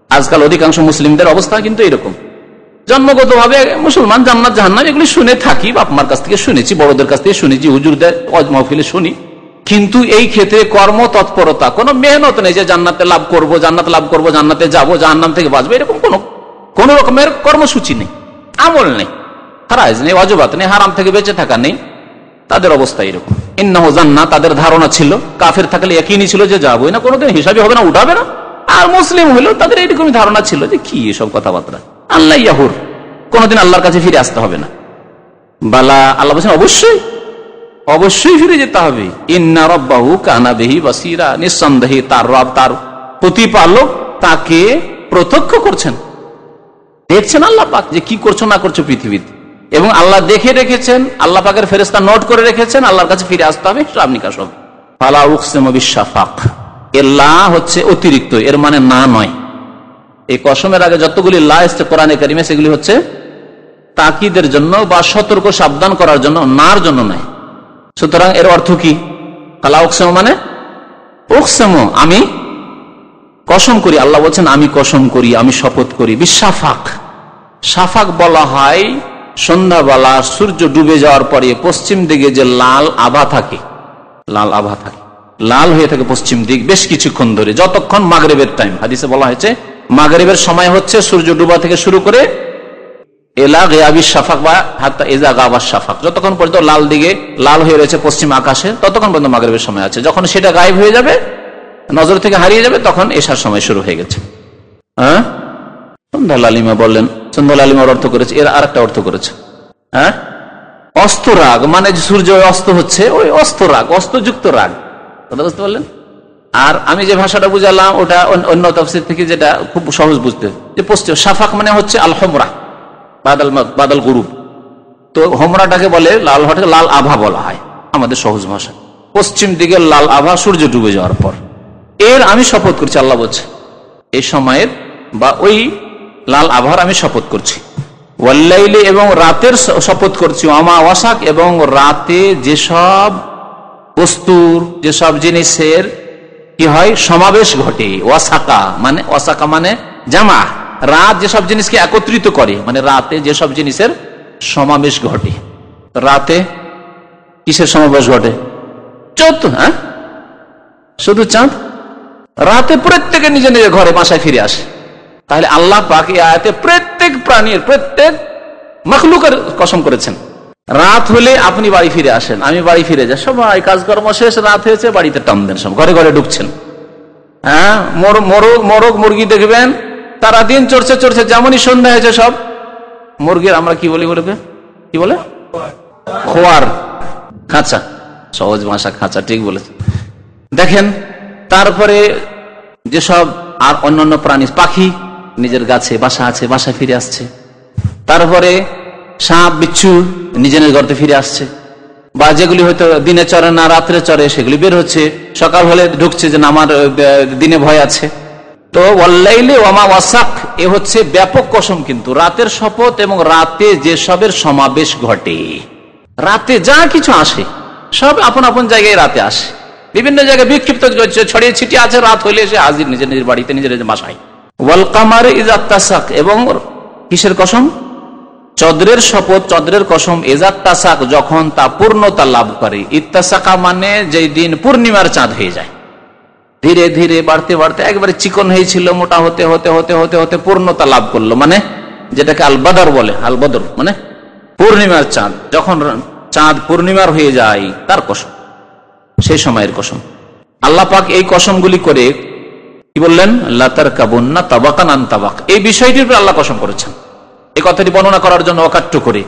আজকাল অধিকাংশ মুসলিমদের অবস্থা কিন্তু এরকম, জন্মগত ভাবে মুসলমান, জান্নাত জাহান্নাম এগুলি শুনে থাকি, বাপ মার কাছ থেকে শুনেছি, বড়দের কাছ থেকে শুনেছি, হুজুরদের ওয়াজ মাহফিলে শুনি, কিন্তু এই ক্ষেত্রে কর্মতৎপরতা, কোনো মেহনত নেই যে জান্নাতে লাভ করব, জান্নাত লাভ করব, জান্নাতে যাব, জাহান্নাম থেকে বাঁচবো, এরকম কোন রকমের কর্মসূচি নেই, আমল নেই, ফরজ নেই, ওয়াজিবাত নেই, হারাম থেকে বেঁচে থাকা নেই। তাদের অবস্থা এরকম। ইন্নাহু জান্না, তাদের ধারণা ছিল, কাফের থাকলে একই ছিল যে যাবোই না, কোনোদিন হিসাবই হবে না, উঠাবে না। আর মুসলিম হইলেও তাদের এইরকমই ধারণা ছিল যে কি এসব কথাবার্তা, আল্লাহ ইয়াহুর, কোনোদিন আল্লাহর কাছে ফিরে আসতে হবে না। বালা, আল্লাহ বলছেন অবশ্যই অবশ্যই ফিরে যেতে হবে। ইন্না রাব্বাহু কানা বিহি বাসীরা, নিঃসন্দেহে তার রব, তার প্রতিপালক তাকে প্রত্যক্ষ করছেন, দেখছেন আল্লাহ পাক যে কি করছো না করছো পৃথিবীতে, এবং আল্লাহ দেখে রেখেছেন, আল্লাহ পাকের ফেরেশতা নোট করে রেখেছেন, আল্লাহর কাছে ফিরে আসতে হবে, সব নিকাশ হবে। ফালা উকসিমু বিশ-শাফাক, লা হচ্ছে অতিরিক্ত, এর মানে না নয়। এই কসমের আগে যতগুলি লা এসেছে কোরআনে কারিমে, সেগুলি হচ্ছে তাকিদের জন্য বা সতর্ক সাবধান করার জন্য, নার জন্য নয়। সুতরাং এর অর্থ কি? ফালা উকসিমু মানে উকসিমু, আমি কসম করি, আল্লাহ বলছেন আমি কসম করি, আমি শপথ করি। বিশ-শাফাক, শাফাক বলা হয় সন্ধ্যাবেলা সূর্য ডুবে যাওয়ার পরে পশ্চিম দিকে যে লাল আভা থাকে, লাল আভা থাকে, লাল হয়ে থাকে পশ্চিম দিক বেশ কিছুক্ষণ ধরে, যতক্ষণ মাগরিবের টাইম। হাদিসে বলা হয়েছে মাগরিবের সময় হচ্ছে সূর্য ডুবা থেকে শুরু করে এলা গিয়াবিশ শাফাক বা হাত্তা ইজা গাবাশ শাফাক, যতক্ষণ পর্যন্ত লাল দিকে লাল হয়ে রয়েছে পশ্চিম আকাশে, ততক্ষণ পর্যন্ত মাগরিবের সময় আছে। যখন সেটা গায়েব হয়ে যাবে, নজর থেকে হারিয়ে যাবে, তখন এশার সময় শুরু হয়ে গেছে। হ্যাঁ, সন্ধ্যা লালিমা বললেন, সন্ধ্যা লালিমার অর্থ করেছে, এর আরেকটা অর্থ করেছে। হ্যাঁ, অস্তরাগ মানে সূর্য অস্ত হচ্ছে, ওই অস্তরাগ, অস্তযুক্ত রাগ, কথা বুঝতে পারলেন? আর আমি যে ভাষাটা বুঝালাম ওটা অন্য তাফসীর থেকে যেটা খুব সহজ বুঝতে, যে পশ্চিম শাফাক মানে হচ্ছে আল হোমরা, বাদল গুরুব, তো হোমরাটাকে বলে লাল হঠাৎ লাল আভা বলা হয় আমাদের সহজ ভাষা। পশ্চিম দিকে লাল আভা সূর্য ডুবে যাওয়ার পর, এর আমি শপথ করছি, আল্লাহ বলছে এই সময়ের বা ওই লাল আভার আমি শপথ করছি। ওয়াল্লাইলি, এবং রাতের শপথ করছি। ওয়ামা ওয়াসাক, এবং রাতে যেসব বস্তুর, যেসব জিনিসের কি হয় সমাবেশ ঘটে। ওয়াসাকা মানে জামা, রাত যেসব জিনিসকে একত্রিত করে, মানে রাতে যেসব জিনিসের সমাবেশ ঘটে। রাতে কিসের সমাবেশ ঘটে? চাঁদ। হ্যাঁ, শুধু চাঁদ। রাতে প্রত্যেকে নিজে নিজের ঘরে বাসায় ফিরে আসে। তাহলে আল্লাহ পাক এই আয়াতে প্রত্যেক প্রাণীর, প্রত্যেক মখলুকের কসম করেছেন। রাত হলে আপনি বাড়ি ফিরে আসেন, আমি বাড়ি ফিরে যাই, সবাই কাজকর্ম শেষ, রাত হয়েছে, বাড়িতে টান দেন, সব ঘরে ঘরে ঢুকছেন। হ্যাঁ, মোরগ মুরগি দেখবেন তারা দিন চড়ছে চড়ছে, যেমনই সন্ধ্যা হয়েছে সব মুরগির, আমরা কি বলি বলবে, কি বলে, খোয়ার, খাঁচা, সহজ ভাষা খাঁচা, ঠিক বলেছে। দেখেন, তারপরে যেসব আর অন্যান্য প্রাণী, পাখি নিজের গাছে বাসা আছে, বাসায় ফিরে আসছে। তারপরে সাপ বিচ্ছু নিজের গর্তে ফিরে আসছে, বা যেগুলি হয়তো দিনে চড়ে না রাত্রে চড়ে সেগুলি বের হচ্ছে, সকাল হলে ঢুকছে যে আমার দিনে ভয় আছে। তো ওয়াল্লাইলি ওয়ামা ওয়াসাক, এ হচ্ছে ব্যাপক কসম, কিন্তু রাতের শপথ, এবং রাতে যেসবের সমাবেশ ঘটে, রাতে যা কিছু আসে সব আপন আপন জায়গায় রাতে আসে, বিভিন্ন জায়গায় বিক্ষিপ্ত ছড়িয়ে ছিটিয়ে আছে, রাত হইলে এসে হাজির নিজের নিজের বাড়িতে, নিজের বাসায়। ওয়াল কামারে ইযা তাসাক, এবং কিসের কসম? চন্দ্রের শপথ, চন্দ্রের কসম। ইযা তাসাক, যখন তা পূর্ণতা লাভ করে। ইত্তাসাকা মানে যেই দিন পূর্ণিমার চাঁদ হয়ে যায়, ধীরে ধীরে বাড়তে বাড়তে একবারে চিকন হয়েছিল, মোটা হতে হতে হতে হতে হতে পূর্ণতা লাভ করলো, মানে যেটাকে আল বদর বলে। আল বদর মানে পূর্ণিমার চাঁদ। যখন চাঁদ পূর্ণিমার হয়ে যায় তার কসম, সেই সময়ের কসম। আল্লাহ পাক এই কসমগুলি করে কি বললেন? লা তারকাবুন্না তাবাকান আন তাবাক, এই বিষয়টির উপর আল্লাহ কসম করেছেন। এই কথাটি বর্ণনা করার জন্য অকাট্য করে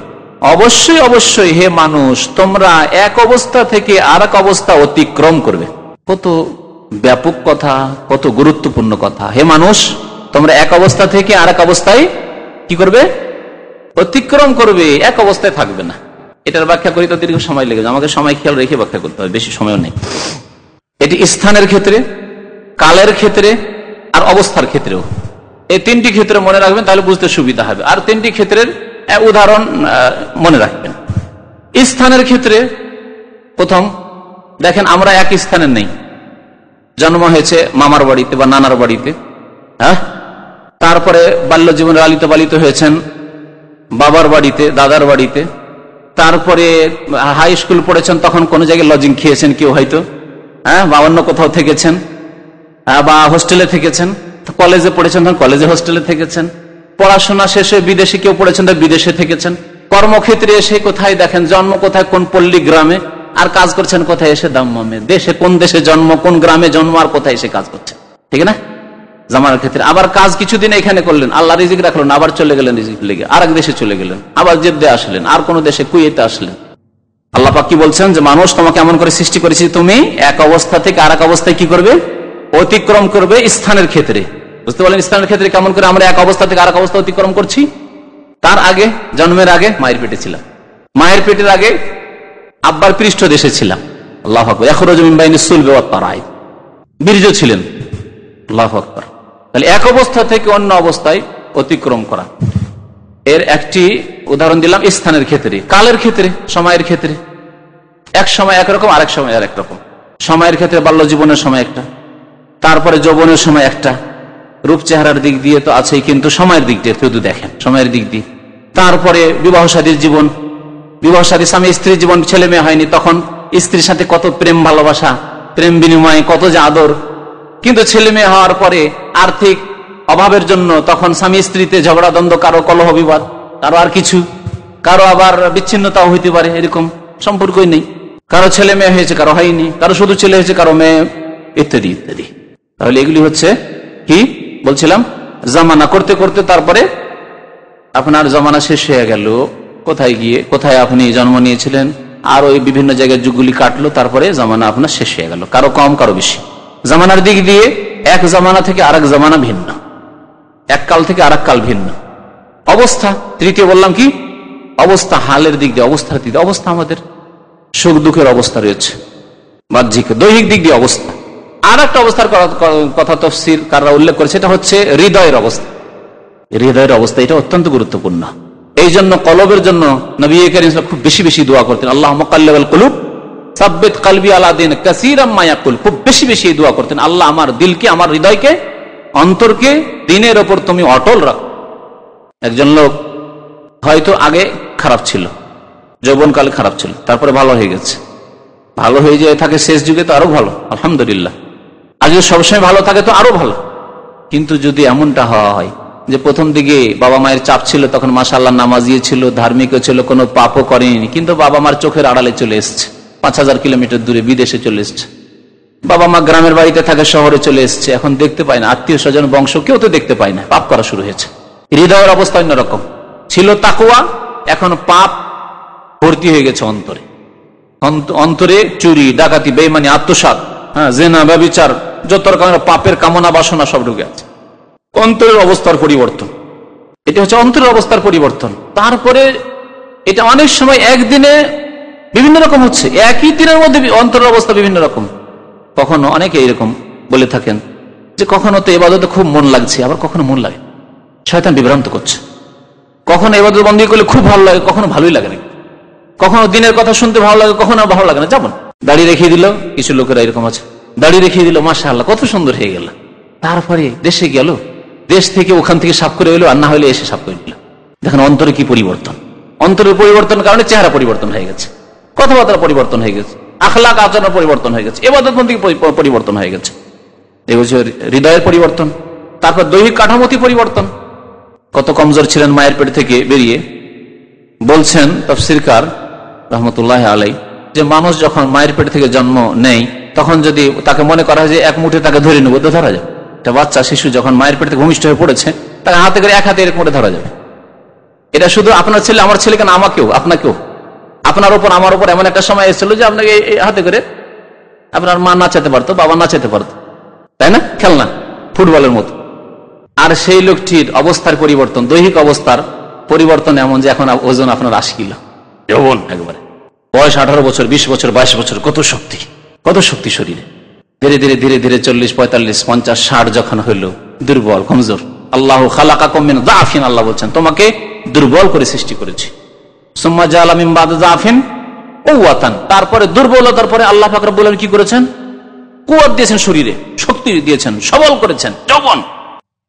অবশ্যই অবশ্যই হে মানুষ, তোমরা এক অবস্থা থেকে আর এক অবস্থা অতিক্রম করবে। কত ব্যাপক কথা, কত গুরুত্বপূর্ণ কথা। হে মানুষ, তোমরা এক অবস্থা থেকে আর এক অবস্থায় কি করবে? অতিক্রম করবে, এক অবস্থায় থাকবে না। এটার ব্যাখ্যা করি তো দীর্ঘ সময় লেগে যায়, আমাকে সময় খেয়াল রেখে ব্যাখ্যা করতে হবে, বেশি সময়ও নেই। এটি স্থানের ক্ষেত্রে, কালের ক্ষেত্রে আর অবস্থার ক্ষেত্রেও। এই তিনটি ক্ষেত্রে মনে রাখবেন, তাহলে বুঝতে সুবিধা হবে। আর তিনটি ক্ষেত্রের উদাহরণ মনে রাখবেন। স্থানের ক্ষেত্রে প্রথম দেখেন, আমরা এক স্থানে নেই। জন্ম হয়েছে মামার বাড়িতে বা নানার বাড়িতে, হ্যাঁ, তারপরে বাল্য জীবনে লালিত পালিত হয়েছেন বাবার বাড়িতে, দাদার বাড়িতে, তারপরে হাই স্কুল পড়েছেন, তখন কোনো জায়গায় লজিং খেয়েছেন কেউ হয়তো, হ্যাঁ, বা অন্য কোথাও থেকেছেন, বা হোস্টেলে থেকেছেন। কলেজে পড়েছেন, তখন কলেজে হোস্টেলে থেকেছেন। পড়াশোনা শেষে বিদেশে কেউ পড়েছেন, বিদেশে থেকেছেন। কর্মক্ষেত্রে এসে কোথায় দেখেন, জন্ম কোথায়, কোন পল্লী গ্রামে, আর কাজ করছেন কোথায়? এসে দাম্মামে। দেশে কোন দেশে জন্ম, কোন গ্রামে জন্ম, আর কোথায় এসে কাজ করছেন, ঠিক না? জামার ক্ষেত্রে আবার কাজ কিছুদিন এখানে করলেন, আল্লাহ রিজিক রাখলেন, আবার চলে গেলেন রিজিক লেগে, আর এক দেশে চলে গেলেন, আবার জেদ্দে আসলেন, আর কোন দেশে কুয়েতে আসলেন। আল্লাহ পাক কি বলছেন? যে মানুষ, তোমাকে এমন করে সৃষ্টি করেছি, তুমি এক অবস্থা থেকে আর এক অবস্থায় কি করবে? অতিক্রম করবে। স্থানের ক্ষেত্রে বুঝতে পারলেন? স্থানের ক্ষেত্রে কেমন করে আমরা এক অবস্থা থেকে আর এক অবস্থা অতিক্রম করছি? তার আগে, জন্মের আগে মায়ের পেটে ছিলাম, মায়ের পেটের আগে আব্বার পৃষ্ঠ দেশে ছিলাম। আল্লাহু আকবার। ইখরাজু মিন বাইনিস সুলবি ওয়াত তারাইব, বীর্য ছিলেন। আল্লাহু আকবার। তাহলে এক অবস্থা থেকে অন্য অবস্থায় অতিক্রম করা, এর একটি উদাহরণ দিলাম স্থানের ক্ষেত্রে। কালের ক্ষেত্রে, সময়ের ক্ষেত্রে, এক সময় একরকম, আরেক সময় আরেক রকম। সময়ের ক্ষেত্রে বাল্য জীবনের সময় একটা, তারপরে যৌবনের সময় একটা। রূপ চেহারার দিক দিয়ে তো আছেই, কিন্তু সময়ের দিক দিয়ে শুধু দেখেন, সময়ের দিক দিয়ে। তারপরে বিবাহ শাদীর জীবন, বিবাহ শাদী, স্বামী স্ত্রীর জীবন, ছেলে মেয়ে হয়নি, তখন স্ত্রীর সাথে কত প্রেম ভালোবাসা, প্রেম বিনিময়, কত যে আদর। কিন্তু ছেলে মেয়ে হওয়ার পরে আর্থিক অভাবের জন্য তখন স্বামী স্ত্রীতে ঝগড়া দ্বন্দ্ব, কারো কলহ বিবাদ, কারো আর কিছু, কারো আবার বিচ্ছিন্নতাও হইতে পারে, এরকম সম্পর্কই নেই। কারো ছেলে মেয়ে হয়েছে, কারো হয়নি, কারো শুধু ছেলে হয়েছে, কারো মেয়ে, ইত্যাদি ইত্যাদি। তাহলে এগুলি হচ্ছে কি বলছিলাম, জামানা করতে করতে তারপরে আপনার জামানা শেষ হয়ে গেল। কোথায় গিয়ে, কোথায় আপনি জন্ম নিয়েছিলেন, আর ওই বিভিন্ন জায়গায় যুগগুলি কাটলো, তারপরে জামানা আপনার শেষ হয়ে গেল। কারো কম, কারো বেশি। জামানার দিক দিয়ে এক জামানা থেকে আরেক জামানা ভিন্ন, এক কাল থেকে আরেক কাল ভিন্ন। অবস্থা, তৃতীয় বললাম কি? অবস্থা, হালের দিক দিয়ে, অবস্থার দিক দিয়ে। অবস্থা আমাদের সুখ দুঃখের অবস্থা রয়েছে, বাহ্যিক দৈহিক দিক দিয়ে অবস্থা। আর একটা অবস্থার কথা তাফসীর কাররা উল্লেখ করেছে, সেটা হচ্ছে হৃদয়ের অবস্থা। হৃদয়ের অবস্থা এটা অত্যন্ত গুরুত্বপূর্ণ। এই জন্য কলবের জন্য নবী কারীম খুব বেশি বেশি দোয়া করতেন। আল্লাহ মুকাল্লিবাল কুলুব সাব্বিত কলবি আলা দীন কাসীরাম মা ইয়াকুল। খুব বেশি বেশি দোয়া করতেন, আল্লাহ আমার দিলকে, আমার হৃদয়কে, অন্তরকে দিনের ওপর তুমি অটল রাখো। একজন লোক হয়তো আগে খারাপ ছিল, যৌবনকালে খারাপ ছিল, তারপরে ভালো হয়ে গেছে। ভালো হয়ে যায় থাকে শেষ যুগে তো আরো ভালো, আলহামদুলিল্লাহ। আর যদি সবসময় ভালো থাকে তো আরো ভালো। কিন্তু যদি এমনটা হওয়া হয় যে প্রথম দিকে বাবা মায়ের চাপ ছিল, তখন মাশাআল্লাহ নামাজিও ছিল, ধার্মিকও ছিল, কোনো পাপও করেনি, কিন্তু বাবা মার চোখের আড়ালে চলে এসছে, 5000 কিলোমিটার দূরে বিদেশে চলে এসছে। বাবা মা গ্রামের বাড়িতে থাকে, শহরে চলে এসছে, এখন দেখতে পায় না, আত্মীয় স্বজন বংশ কেউ তো দেখতে পায় না, পাপ করা শুরু হয়েছে। হৃদয়ের অবস্থা অন্যরকম ছিল, তাকওয়া, এখন পাপ ভর্তি হয়ে গেছে অন্তরে। অন্তরে চুরি, ডাকাতি, বেঈমানি, আত্মসাৎ, হ্যাঁ, জিনা, ব্যভিচার, যত রকমের পাপের কামনা বাসনা সব ঢুকে আছে। অন্তরের অবস্থার পরিবর্তন, এটা হচ্ছে অন্তরের অবস্থার পরিবর্তন। তারপরে এটা অনেক সময় একদিনে বিভিন্ন রকম হচ্ছে, একই দিনের মধ্যে অন্তরের অবস্থা বিভিন্ন রকম। কখনো অনেকে এরকম বলে থাকেন যে কখনো তো ইবাদতে খুব মন লাগছে, আবার কখনো মন লাগে, শয়তান বিভ্রান্ত করছে। কখনো ইবাদত বন্দী করলে খুব ভালো লাগে, কখনো ভালোই লাগে না। কখনো দিনের কথা শুনতে ভালো লাগে, কখনো ভালো লাগে না। যেমন দাড়ি রেখে দিল, কিছু লোকেরা এরকম আছে, দাড়ি রেখে দিল, মাশাআল্লাহ কত সুন্দর হয়ে গেল। তারপরে দেশে গেল, দেশ থেকে ওখান থেকে সাফ করে এলো, আর না হলে এসে সাফ করে দিল। দেখেন অন্তরে কি পরিবর্তন। অন্তরের পরিবর্তন কারণে চেহারা পরিবর্তন হয়ে গেছে, কথাবার্তা পরিবর্তন হয়ে গেছে, আখলাক আচরণ পরিবর্তন হয়ে গেছে, ইবাদত বন্দী পরিবর্তন হয়ে গেছে। এই হচ্ছে হৃদয়ের পরিবর্তন। তারপর দৈহিক কাঠামোতি পরিবর্তন। কত কমজোর ছিলেন মায়ের পেট থেকে বেরিয়ে। বলছেন তাফসীরকার রহমতুল্লাহ আলাই যে মানুষ যখন মায়ের পেট থেকে জন্ম নেয় তখন যদি তাকে মনে করা হয় যে এক মুঠে তাকে ধরে নেবো, তো ধরা যাবে। একটা বাচ্চা শিশু যখন মায়ের পেট থেকে ভূমিষ্ঠ হয়ে পড়েছে তাকে হাতে করে এক হাতে এরকম করে ধরা যাবে। এটা শুধু আপনার ছেলে আমার ছেলে কেন, আমাকেও আপনাকেও, আপনার ওপর আমার ওপর এমন একটা সময় এসেছিল যে আপনাকে হাতে করে আপনার মা নাচাতে পারতো, বাবা নাচাতে পারতো, তাই না? খেলনা ফুটবলের মতো। আর সেই লোকটির অবস্থার পরিবর্তন, দৈহিক অবস্থার পরিবর্তন এমন যে এখন ওজন আপনার 80 কিলো, যৌবন একবারে, বয়স 18 বছর, 20 বছর, 22 বছর, কত শক্তি, কত শক্তি শরীরে। ধীরে ধীরে ধীরে ধীরে 40, 45, 50, 60 যখন হইল দুর্বল, কমজোর। আল্লাহ খালাকাকুম মিন যাফিন, আল্লাহ বলছেন তোমাকে দুর্বল করে সৃষ্টি করেছি। সুম্মা জাআলা মিন বাদি যাফিন কুওয়াতান, তারপরে দুর্বলতার পরে আল্লাহ পাক রব্বুল আলামিন কি করেছেন? কুওয়াত দিয়েছেন, শরীরে শক্তি দিয়েছেন, সবল করেছেন, যৌবন।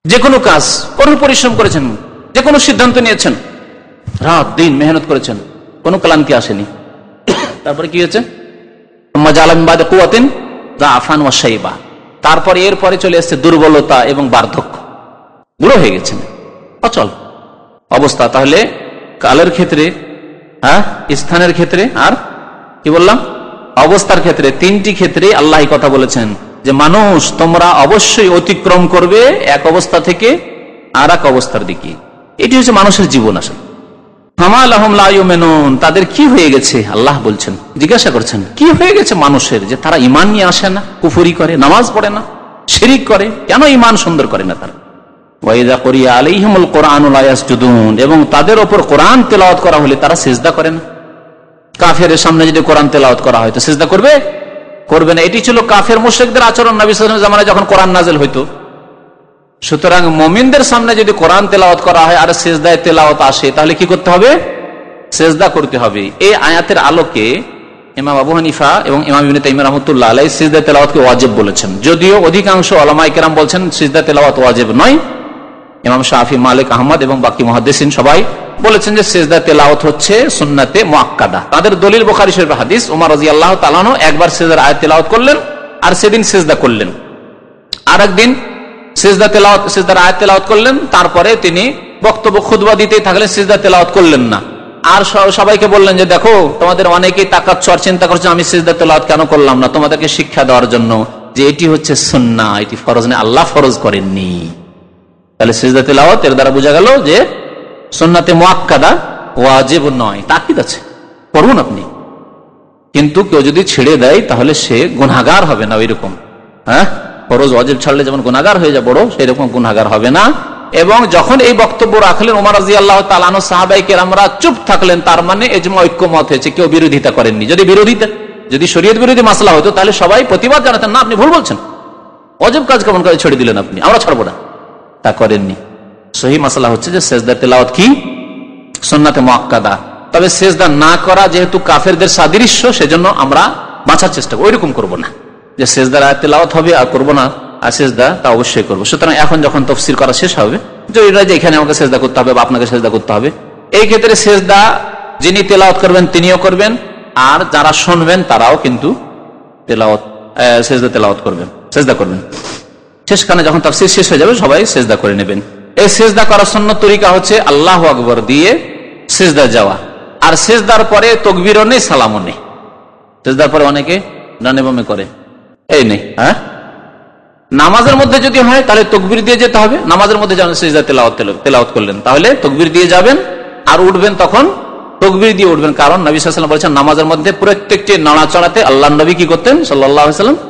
যে কোনো কাজ কঠোর পরিশ্রম করেছেন, যে কোনো সিদ্ধান্ত নিয়েছেন, রাত দিন মেহনত করেছেন, কোনো ক্লান্তি আসেনি। তারপরে কি হয়েছে? সুম্মা জাআলা মিন বাদি কুওয়াতিন যাফান ওয়া শাইবা, তারপরে এরপরে চলে এসেছে দুর্বলতা এবং বার্ধক্য, বুড়ো হয়ে গেছেন, অচল অবস্থা। তাহলে কালের ক্ষেত্রে, স্থানের ক্ষেত্রে, আর কি বললাম, অবস্থার ক্ষেত্রে, তিনটি ক্ষেত্রে আল্লাহ কথা বলেছেন যে মানুষ তোমরা অবশ্যই অতিক্রম করবে এক অবস্থা থেকে আর এক অবস্থার দিকে। এটি হচ্ছে মানুষের জীবন। আসলে ফামা লাহুম লা ইউমিনুন, তাদের কি হয়ে গেছে? আল্লাহ বলছেন, জিজ্ঞাসা করছেন কি হয়ে গেছে মানুষের, যে তারা ঈমান নিয়ে আসে না, কুফরি করে, নামাজ পড়ে না, শিরিক করে, কেন ঈমান সুন্দর করে না তারা? ওয়াইদা কুরিয়া আলাইহিমুল কুরআনু লা ইয়াসজুদুন, এবং তাদের উপর কোরআন তেলাওয়াত করা হলে তারা সিজদা করে না। কাফেরের সামনে যদি কোরআন তেলাওয়াত করা হয় তো সিজদা করবে? করবে না। এটি ছিল কাফের মুশরিকদের আচরণ নবী সাল্লাল্লাহু আলাইহি জামানায় যখন কোরআন নাযিল হইতো। সুতরাং মুমিনদের সামনে যদি কোরআন তেলাওয়াত করা হয় আর সিজদায় তেলাওয়াত আসে, তাহলে কি করতে হবে? সিজদা করতে হবে। এই আয়াতের আলোকে ইমাম আবু হানিফা এবং ইমাম ইবনে তাইমিয়া রাহমাতুল্লাহ আলাইহি সিজদা তেলাওয়াতকে ওয়াজিব বলেছেন, যদিও অধিকাংশ উলামায়ে কেরাম বলছেন সিজদা তেলাওয়াত ওয়াজিব নয়। ইমাম শাফি, মালিক, আহমদ এবং বাকি মুহাদ্দিসিন সবাই বলেছেন যে সিজদা তেলাওয়াত হচ্ছে সুন্নাতে মুআক্কাদা। তাদের দলিল বুখারী শরীফের হাদিস, ওমর রাদিয়াল্লাহু তাআলা আনহু একবার সিজদার আয়াত তেলাওয়াত করলেন আর সেদিন সিজদা করলেন, আরেকদিন সিজদার আয়াত তেলাওয়াত করলেন, তারপরে তিনি বক্তব্য খুতবা দিতেই থাকলেন, সিজদা তেলাওয়াত করলেন না। আর সবাইকে বললেন যে দেখো তোমাদের অনেকেই তাকাচ্ছ আর চিন্তা করছো আমি সিজদা তেলাওয়াত কেন করলাম না, তোমাদেরকে শিক্ষা দেওয়ার জন্য যে এটি হচ্ছে সুন্নাহ, এটি ফরজ না, আল্লাহ ফরজ করেননি। তাহলে সিজদা তেলাওয়াত এর দ্বারা বোঝা গেল যে সুন্নাতে মুআক্কাদা, ওয়াজিব নয়, তাকিদ আছে, করুন আপনি। কিন্তু কেউ যদি ছেড়ে দেয় তাহলে সে গুনাহগার হবে না, ওইরকম। ফরজ ওয়াজিব ছাড়লে যেমন গুনাহগার হয়ে যায় বড়, সেই রকম গুনাহগার হবে না। এবং যখন এই বক্তব্য রাখলেন ওমর রাদিয়াল্লাহু তাআলা আনহু, সাহাবায়ে কেরামরা চুপ থাকলেন, তার মানে ইজমা, ঐক্যমত হয়েছে, কেউ বিরোধিতা করেননি। যদি শরীয়ত বিরোধী মাসলা হতো তাহলে সবাই প্রতিবাদ জানাতেন, না আপনি ভুল বলছেন, ওয়াজিব কাজ কেমন করে ছেড়ে দিলেন আপনি, আমরা ছাড়বো না। তা করেননি। সহিহ মাসলা হচ্ছে যে সিজদা তেলাওয়াত কি সুন্নাতে মুআক্কাদা। তবে সিজদা না করা যেহেতু কাফেরদের সাদৃশ্য, সেজন্য আমরা বাঁচার চেষ্টা করব, ওইরকম করবো না যে সিজদার আয়াত তেলাওয়াত হবে আর করবো না, আর সিজদা তা অবশ্যই করবো। সুতরাং এখন যখন তাফসীর করা শেষ হবে, জরুরি নয় যে এখানে আমাকে সিজদা করতে হবে বা আপনাকে সিজদা করতে হবে। এই ক্ষেত্রে সিজদা যিনি তেলাওয়াত করবেন তিনিও করবেন, আর যারা শুনবেন তারাও কিন্তু সিজদা তেলাওয়াত করবেন, সিজদা করবেন। শেষখানে যখন তাফসীর শেষ হয়ে যাবে সবাই সিজদা করে নেবেন। এই সিজদা করার সুন্নাত তরিকা হচ্ছে আল্লাহু আকবার দিয়ে সিজদা যাওয়া, আর সিজদার পরে তাকবীরও নেই, সালামও নেই। সিজদার পরে অনেকে ডানে বামে করে, এই নেই। নামাজের মধ্যে যদি হয় তাহলে তাকবীর দিয়ে যেতে হবে। নামাজের মধ্যে যখন সিজদা তেলাওয়াত করলেন তাহলে তাকবীর দিয়ে যাবেন, আর উঠবেন তখন তাকবীর দিয়ে উঠবেন। কারণ নবী সাল্লাল্লাহু আলাইহি ওয়াসাল্লাম বলেছেন নামাজের মধ্যে প্রত্যেকটি নাড়াচাড়াতে আল্লাহর নবী কি করতেন সাল্লাল্লাহু আলাইহি ওয়াসাল্লাম?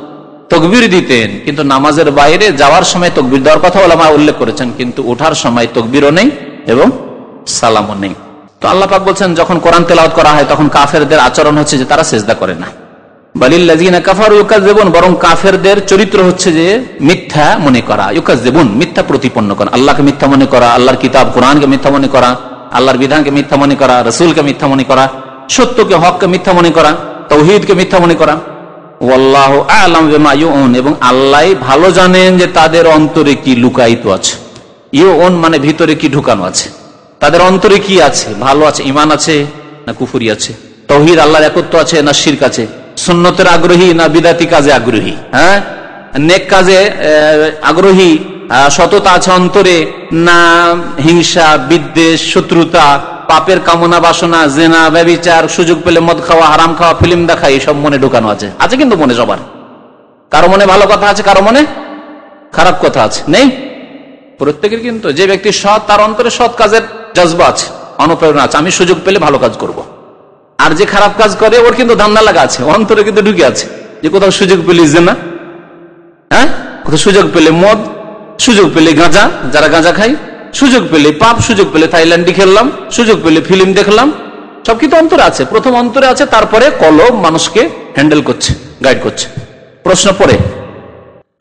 তাকবীর দিতেন। কিন্তু নামাজের বাইরে যাওয়ার সময় তাকবীর দেওয়ার কথা উলামা উল্লেখ করেছেন, কিন্তু ওঠার সময় তাকবীরও নেই এবং সালামও নেই। তো আল্লাহ পাক বলছেন যখন কোরআন তেলাওয়াত করা হয় তখন কাফেরদের আচরণ হচ্ছে যে তারা সিজদা করে না। বালিল্লাযিনা কাফারু ইউকাযযিবুন, বরং কাফেরদের চরিত্র হচ্ছে যে মিথ্যা মনে করা, ইউকাযযিবুন মিথ্যা প্রতিপন্ন করা, আল্লাহকে মিথ্যা মনে করা, আল্লাহর কিতাব কোরআনকে মিথ্যা মনে করা, আল্লাহর বিধানকে মিথ্যা মনে করা, রাসূলকে মিথ্যা মনে করা, সত্যকে হককে মিথ্যা মনে করা, তাওহীদকে মিথ্যা মনে করা। ওয়াল্লাহু আ'লামু বিমা ইউউন, এবং আল্লাহই ভালো জানেন যে তাদের অন্তরে কি লুকায়িত আছে। ইউউন মানে ভিতরে কি ঢুকানো আছে, তাদের অন্তরে কি আছে, ভালো আছে, ঈমান আছে না কুফরি আছে, তাওহীদ আল্লাহর একত্ব আছে না শিরক আছে, সুন্নতের আগ্রহী না বিদাতি কাজে আগ্রহী, নেক কাজে আগ্রহী, সততা আছে অন্তরে, না হিংসা, বিদ্বেষ, শত্রুতা, পাপের কামনা বাসনা, জেনা, ব্যভিচার, সুযোগ পেলে মদ খাওয়া, হারাম খাওয়া, ফিল্ম দেখা, এইসব মনে ঢুকানো আছে? আছে কিন্তু মনে সবার। কারো মনে ভালো কথা আছে, কারো মনে খারাপ কথা আছে, নেই? প্রত্যেকের কিন্তু। যে ব্যক্তি সৎ, তার অন্তরে সৎ কাজের জজবা আছে, অনুপ্রেরণা আছে, আমি সুযোগ পেলে ভালো কাজ করব। আর যে খারাপ কাজ করে ওর কিন্তু ধান্দা লাগা আছে, অন্তরে কিন্তু ঢুকে আছে যে কোথাও সুযোগ পেলে জেনা, হ্যাঁ, কোথাও সুযোগ পেলে মদ, সুযোগ পেলে গাঁজা, যারা গাঁজা খায়, সুযোগ পেলে পাপ, সুযোগ পেলে থাইল্যান্ডি খেললাম, সুযোগ পেলে ফিল্ম দেখলাম, সব কিন্তু অন্তরে আছে। প্রথম অন্তরে আছে, তারপরে কলব মানুষকে হ্যান্ডেল করছে, গাইড করছে। প্রশ্ন পড়ে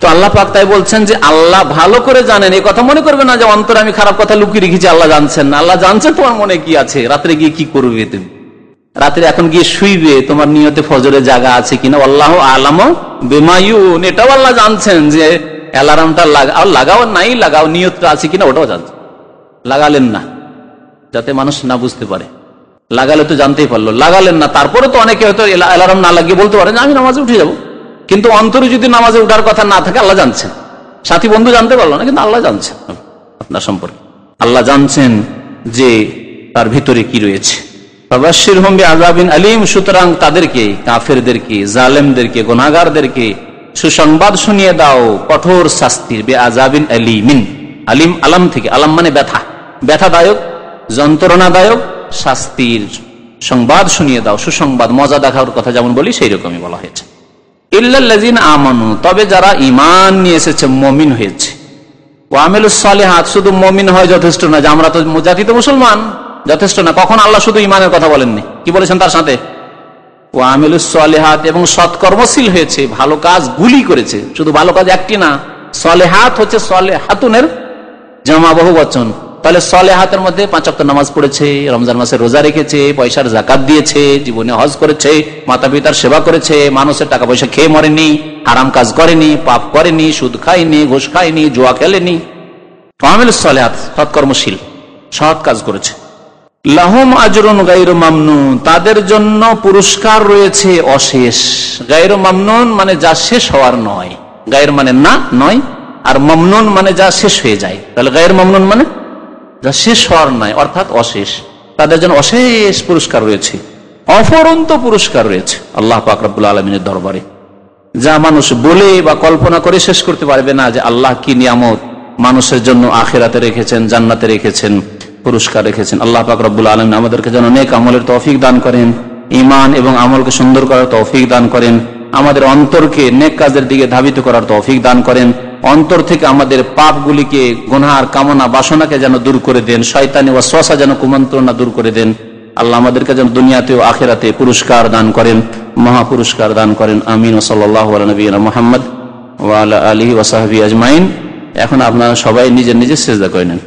তো আল্লাহ পাক তাই বলছেন যে আল্লাহ ভালো করে জানেন। এই কথা মনে করবে না যে অন্তরে আমি খারাপ কথা লুকিয়ে রেখেছি, আল্লাহ জানছেন না। আল্লাহ জানছেন তোমার মনে কি আছে, রাত্রে গিয়ে কি করবে তুমি, রাত্রে এখন গিয়ে শুইবে, তোমার নিয়তে ফজরের জায়গা আছে কিনা, আল্লাহ আলাম বেমায়ুন, এটাও আল্লাহ জানছেন। যে অ্যালার্মটা লাগাও নাই লাগাও, নিয়তটা আছে কিনা ওটাও জানছেন। লাগালেন না যাতে মানুষ না বুঝতে পারে, লাগালে তো জানতেই পারলো, লাগালেন না। তারপরে তো অনেকে হয়তো অ্যালার্ম না লাগিয়ে বলতে পারেন আমি নামাজে উঠে যাবো, কিন্তু অন্তরে যদি নামাজে উঠার কথা না থাকে আল্লাহ জানছেন। সাথী বন্ধু জানতে পারলো না, কিন্তু আল্লাহ জানছেন আপনার সম্পর্কে। আল্লাহ জানছেন যে তার ভিতরে কি রয়েছে। ফাবাশশিরহুম বিআযাবিন আলীম, সুতরাং তাদেরকে, কাফেরদেরকে, জালেমদেরকে, গুনাহগারদেরকে সুসংবাদ শুনিয়ে দাও কঠোর শাস্তির। বিআযাবিন আলীমিন, আলিম আলাম থেকে, আলাম মানে ব্যথা, ব্যথাদায়ক, যন্ত্রণাদায়ক শাস্তির সংবাদ শুনিয়ে দাও। সুসংবাদ, মজা দেখার কথা যেমন বলি সেই রকমই বলা হয়েছে। ইল্লাল্লাযিনা আমানু, তবে যারা ঈমান নিয়ে এসেছে, মুমিন হয়েছে। ওয়া আমিলুস সালিহাত, শুধু মুমিন হয় যথেষ্ট না, যে আমরা তো জাতিতে মুসলমান, যথেষ্ট না। কখন আল্লাহ শুধু ঈমানের কথা বলেননি, কি বলেছেন তার সাথে? ওয়া আমিলুস সালিহাত, এবং সৎকর্মশীল হয়েছে, ভালো কাজ গুলি করেছে। শুধু ভালো কাজ একটি না, সালেহাত হচ্ছে সালেহাতুনের জামা, বহু বচন। তাহলে সালেহাতের মধ্যে 5 ওয়াক্ত নামাজ পড়েছে, রমজান মাসে রোজা রেখেছে, পয়সার যাকাত দিয়েছে, জীবনে হজ করেছে, মাতা পিতার সেবা করেছে, মানুষের টাকা পয়সা খেয়ে মরেনি, হারাম কাজ করেনি, পাপ করেনি, সুদ খায়নি, ঘুষ খায়নি, জুয়া খেলেনি। আমিলুস সালেহাত, সৎকর্মশীল, সৎ কাজ করেছে। লাহুম আজরুন গায়রু মামনুন, তাদের জন্য পুরস্কার রয়েছে অশেষ। গায়রু মামনুন মানে যা শেষ হওয়ার নয়, গায়র মানে না, নয়, আর মামনুন মানে যা শেষ হয়ে যায়। তাহলে গায়র মামনুন মানে যা শেষ হওয়ার নয়, অর্থাৎ অশেষ। তাদের জন্য অশেষ পুরস্কার রয়েছে, অফুরন্ত পুরস্কার রয়েছে আল্লাহ পাক রব্বুল আলামিনের দরবারে, যা মানুষ বলে বা কল্পনা করে শেষ করতে পারবে না। যে আল্লাহ কি নিয়ামত মানুষের জন্য আখিরাতে রেখেছেন, জান্নাতে রেখেছেন, পুরস্কার রেখেছেন। আল্লাহ পাক রব্বুল আলামিন আমাদেরকে যেন নেক আমলের তৌফিক দান করেন, ঈমান এবং আমলকে সুন্দর করার তৌফিক দান করেন, আমাদের অন্তরকে নেক কাজের দিকে ধাবিত করার তৌফিক দান করেন, অন্তর থেকে আমাদের পাপগুলিকে, গুনার কামনা বাসনাকে যেন দূর করে দেন, শয়তানি ওয়াসওয়াসা যেন কুমন্ত্রণা দূর করে দেন। আল্লাহ আমাদেরকে যেন দুনিয়াতে ও আখিরাতে পুরস্কার দান করেন, মহা পুরস্কার দান করেন। আমিন। ওয়া সাল্লাল্লাহু আলা নবিয়িনা মুহাম্মদ ওয়া আলা আলিহি ওয়া সাহবিহি আজমাইন। এখন আপনারা সবাই নিজের নিজের সিজদা করে নেন।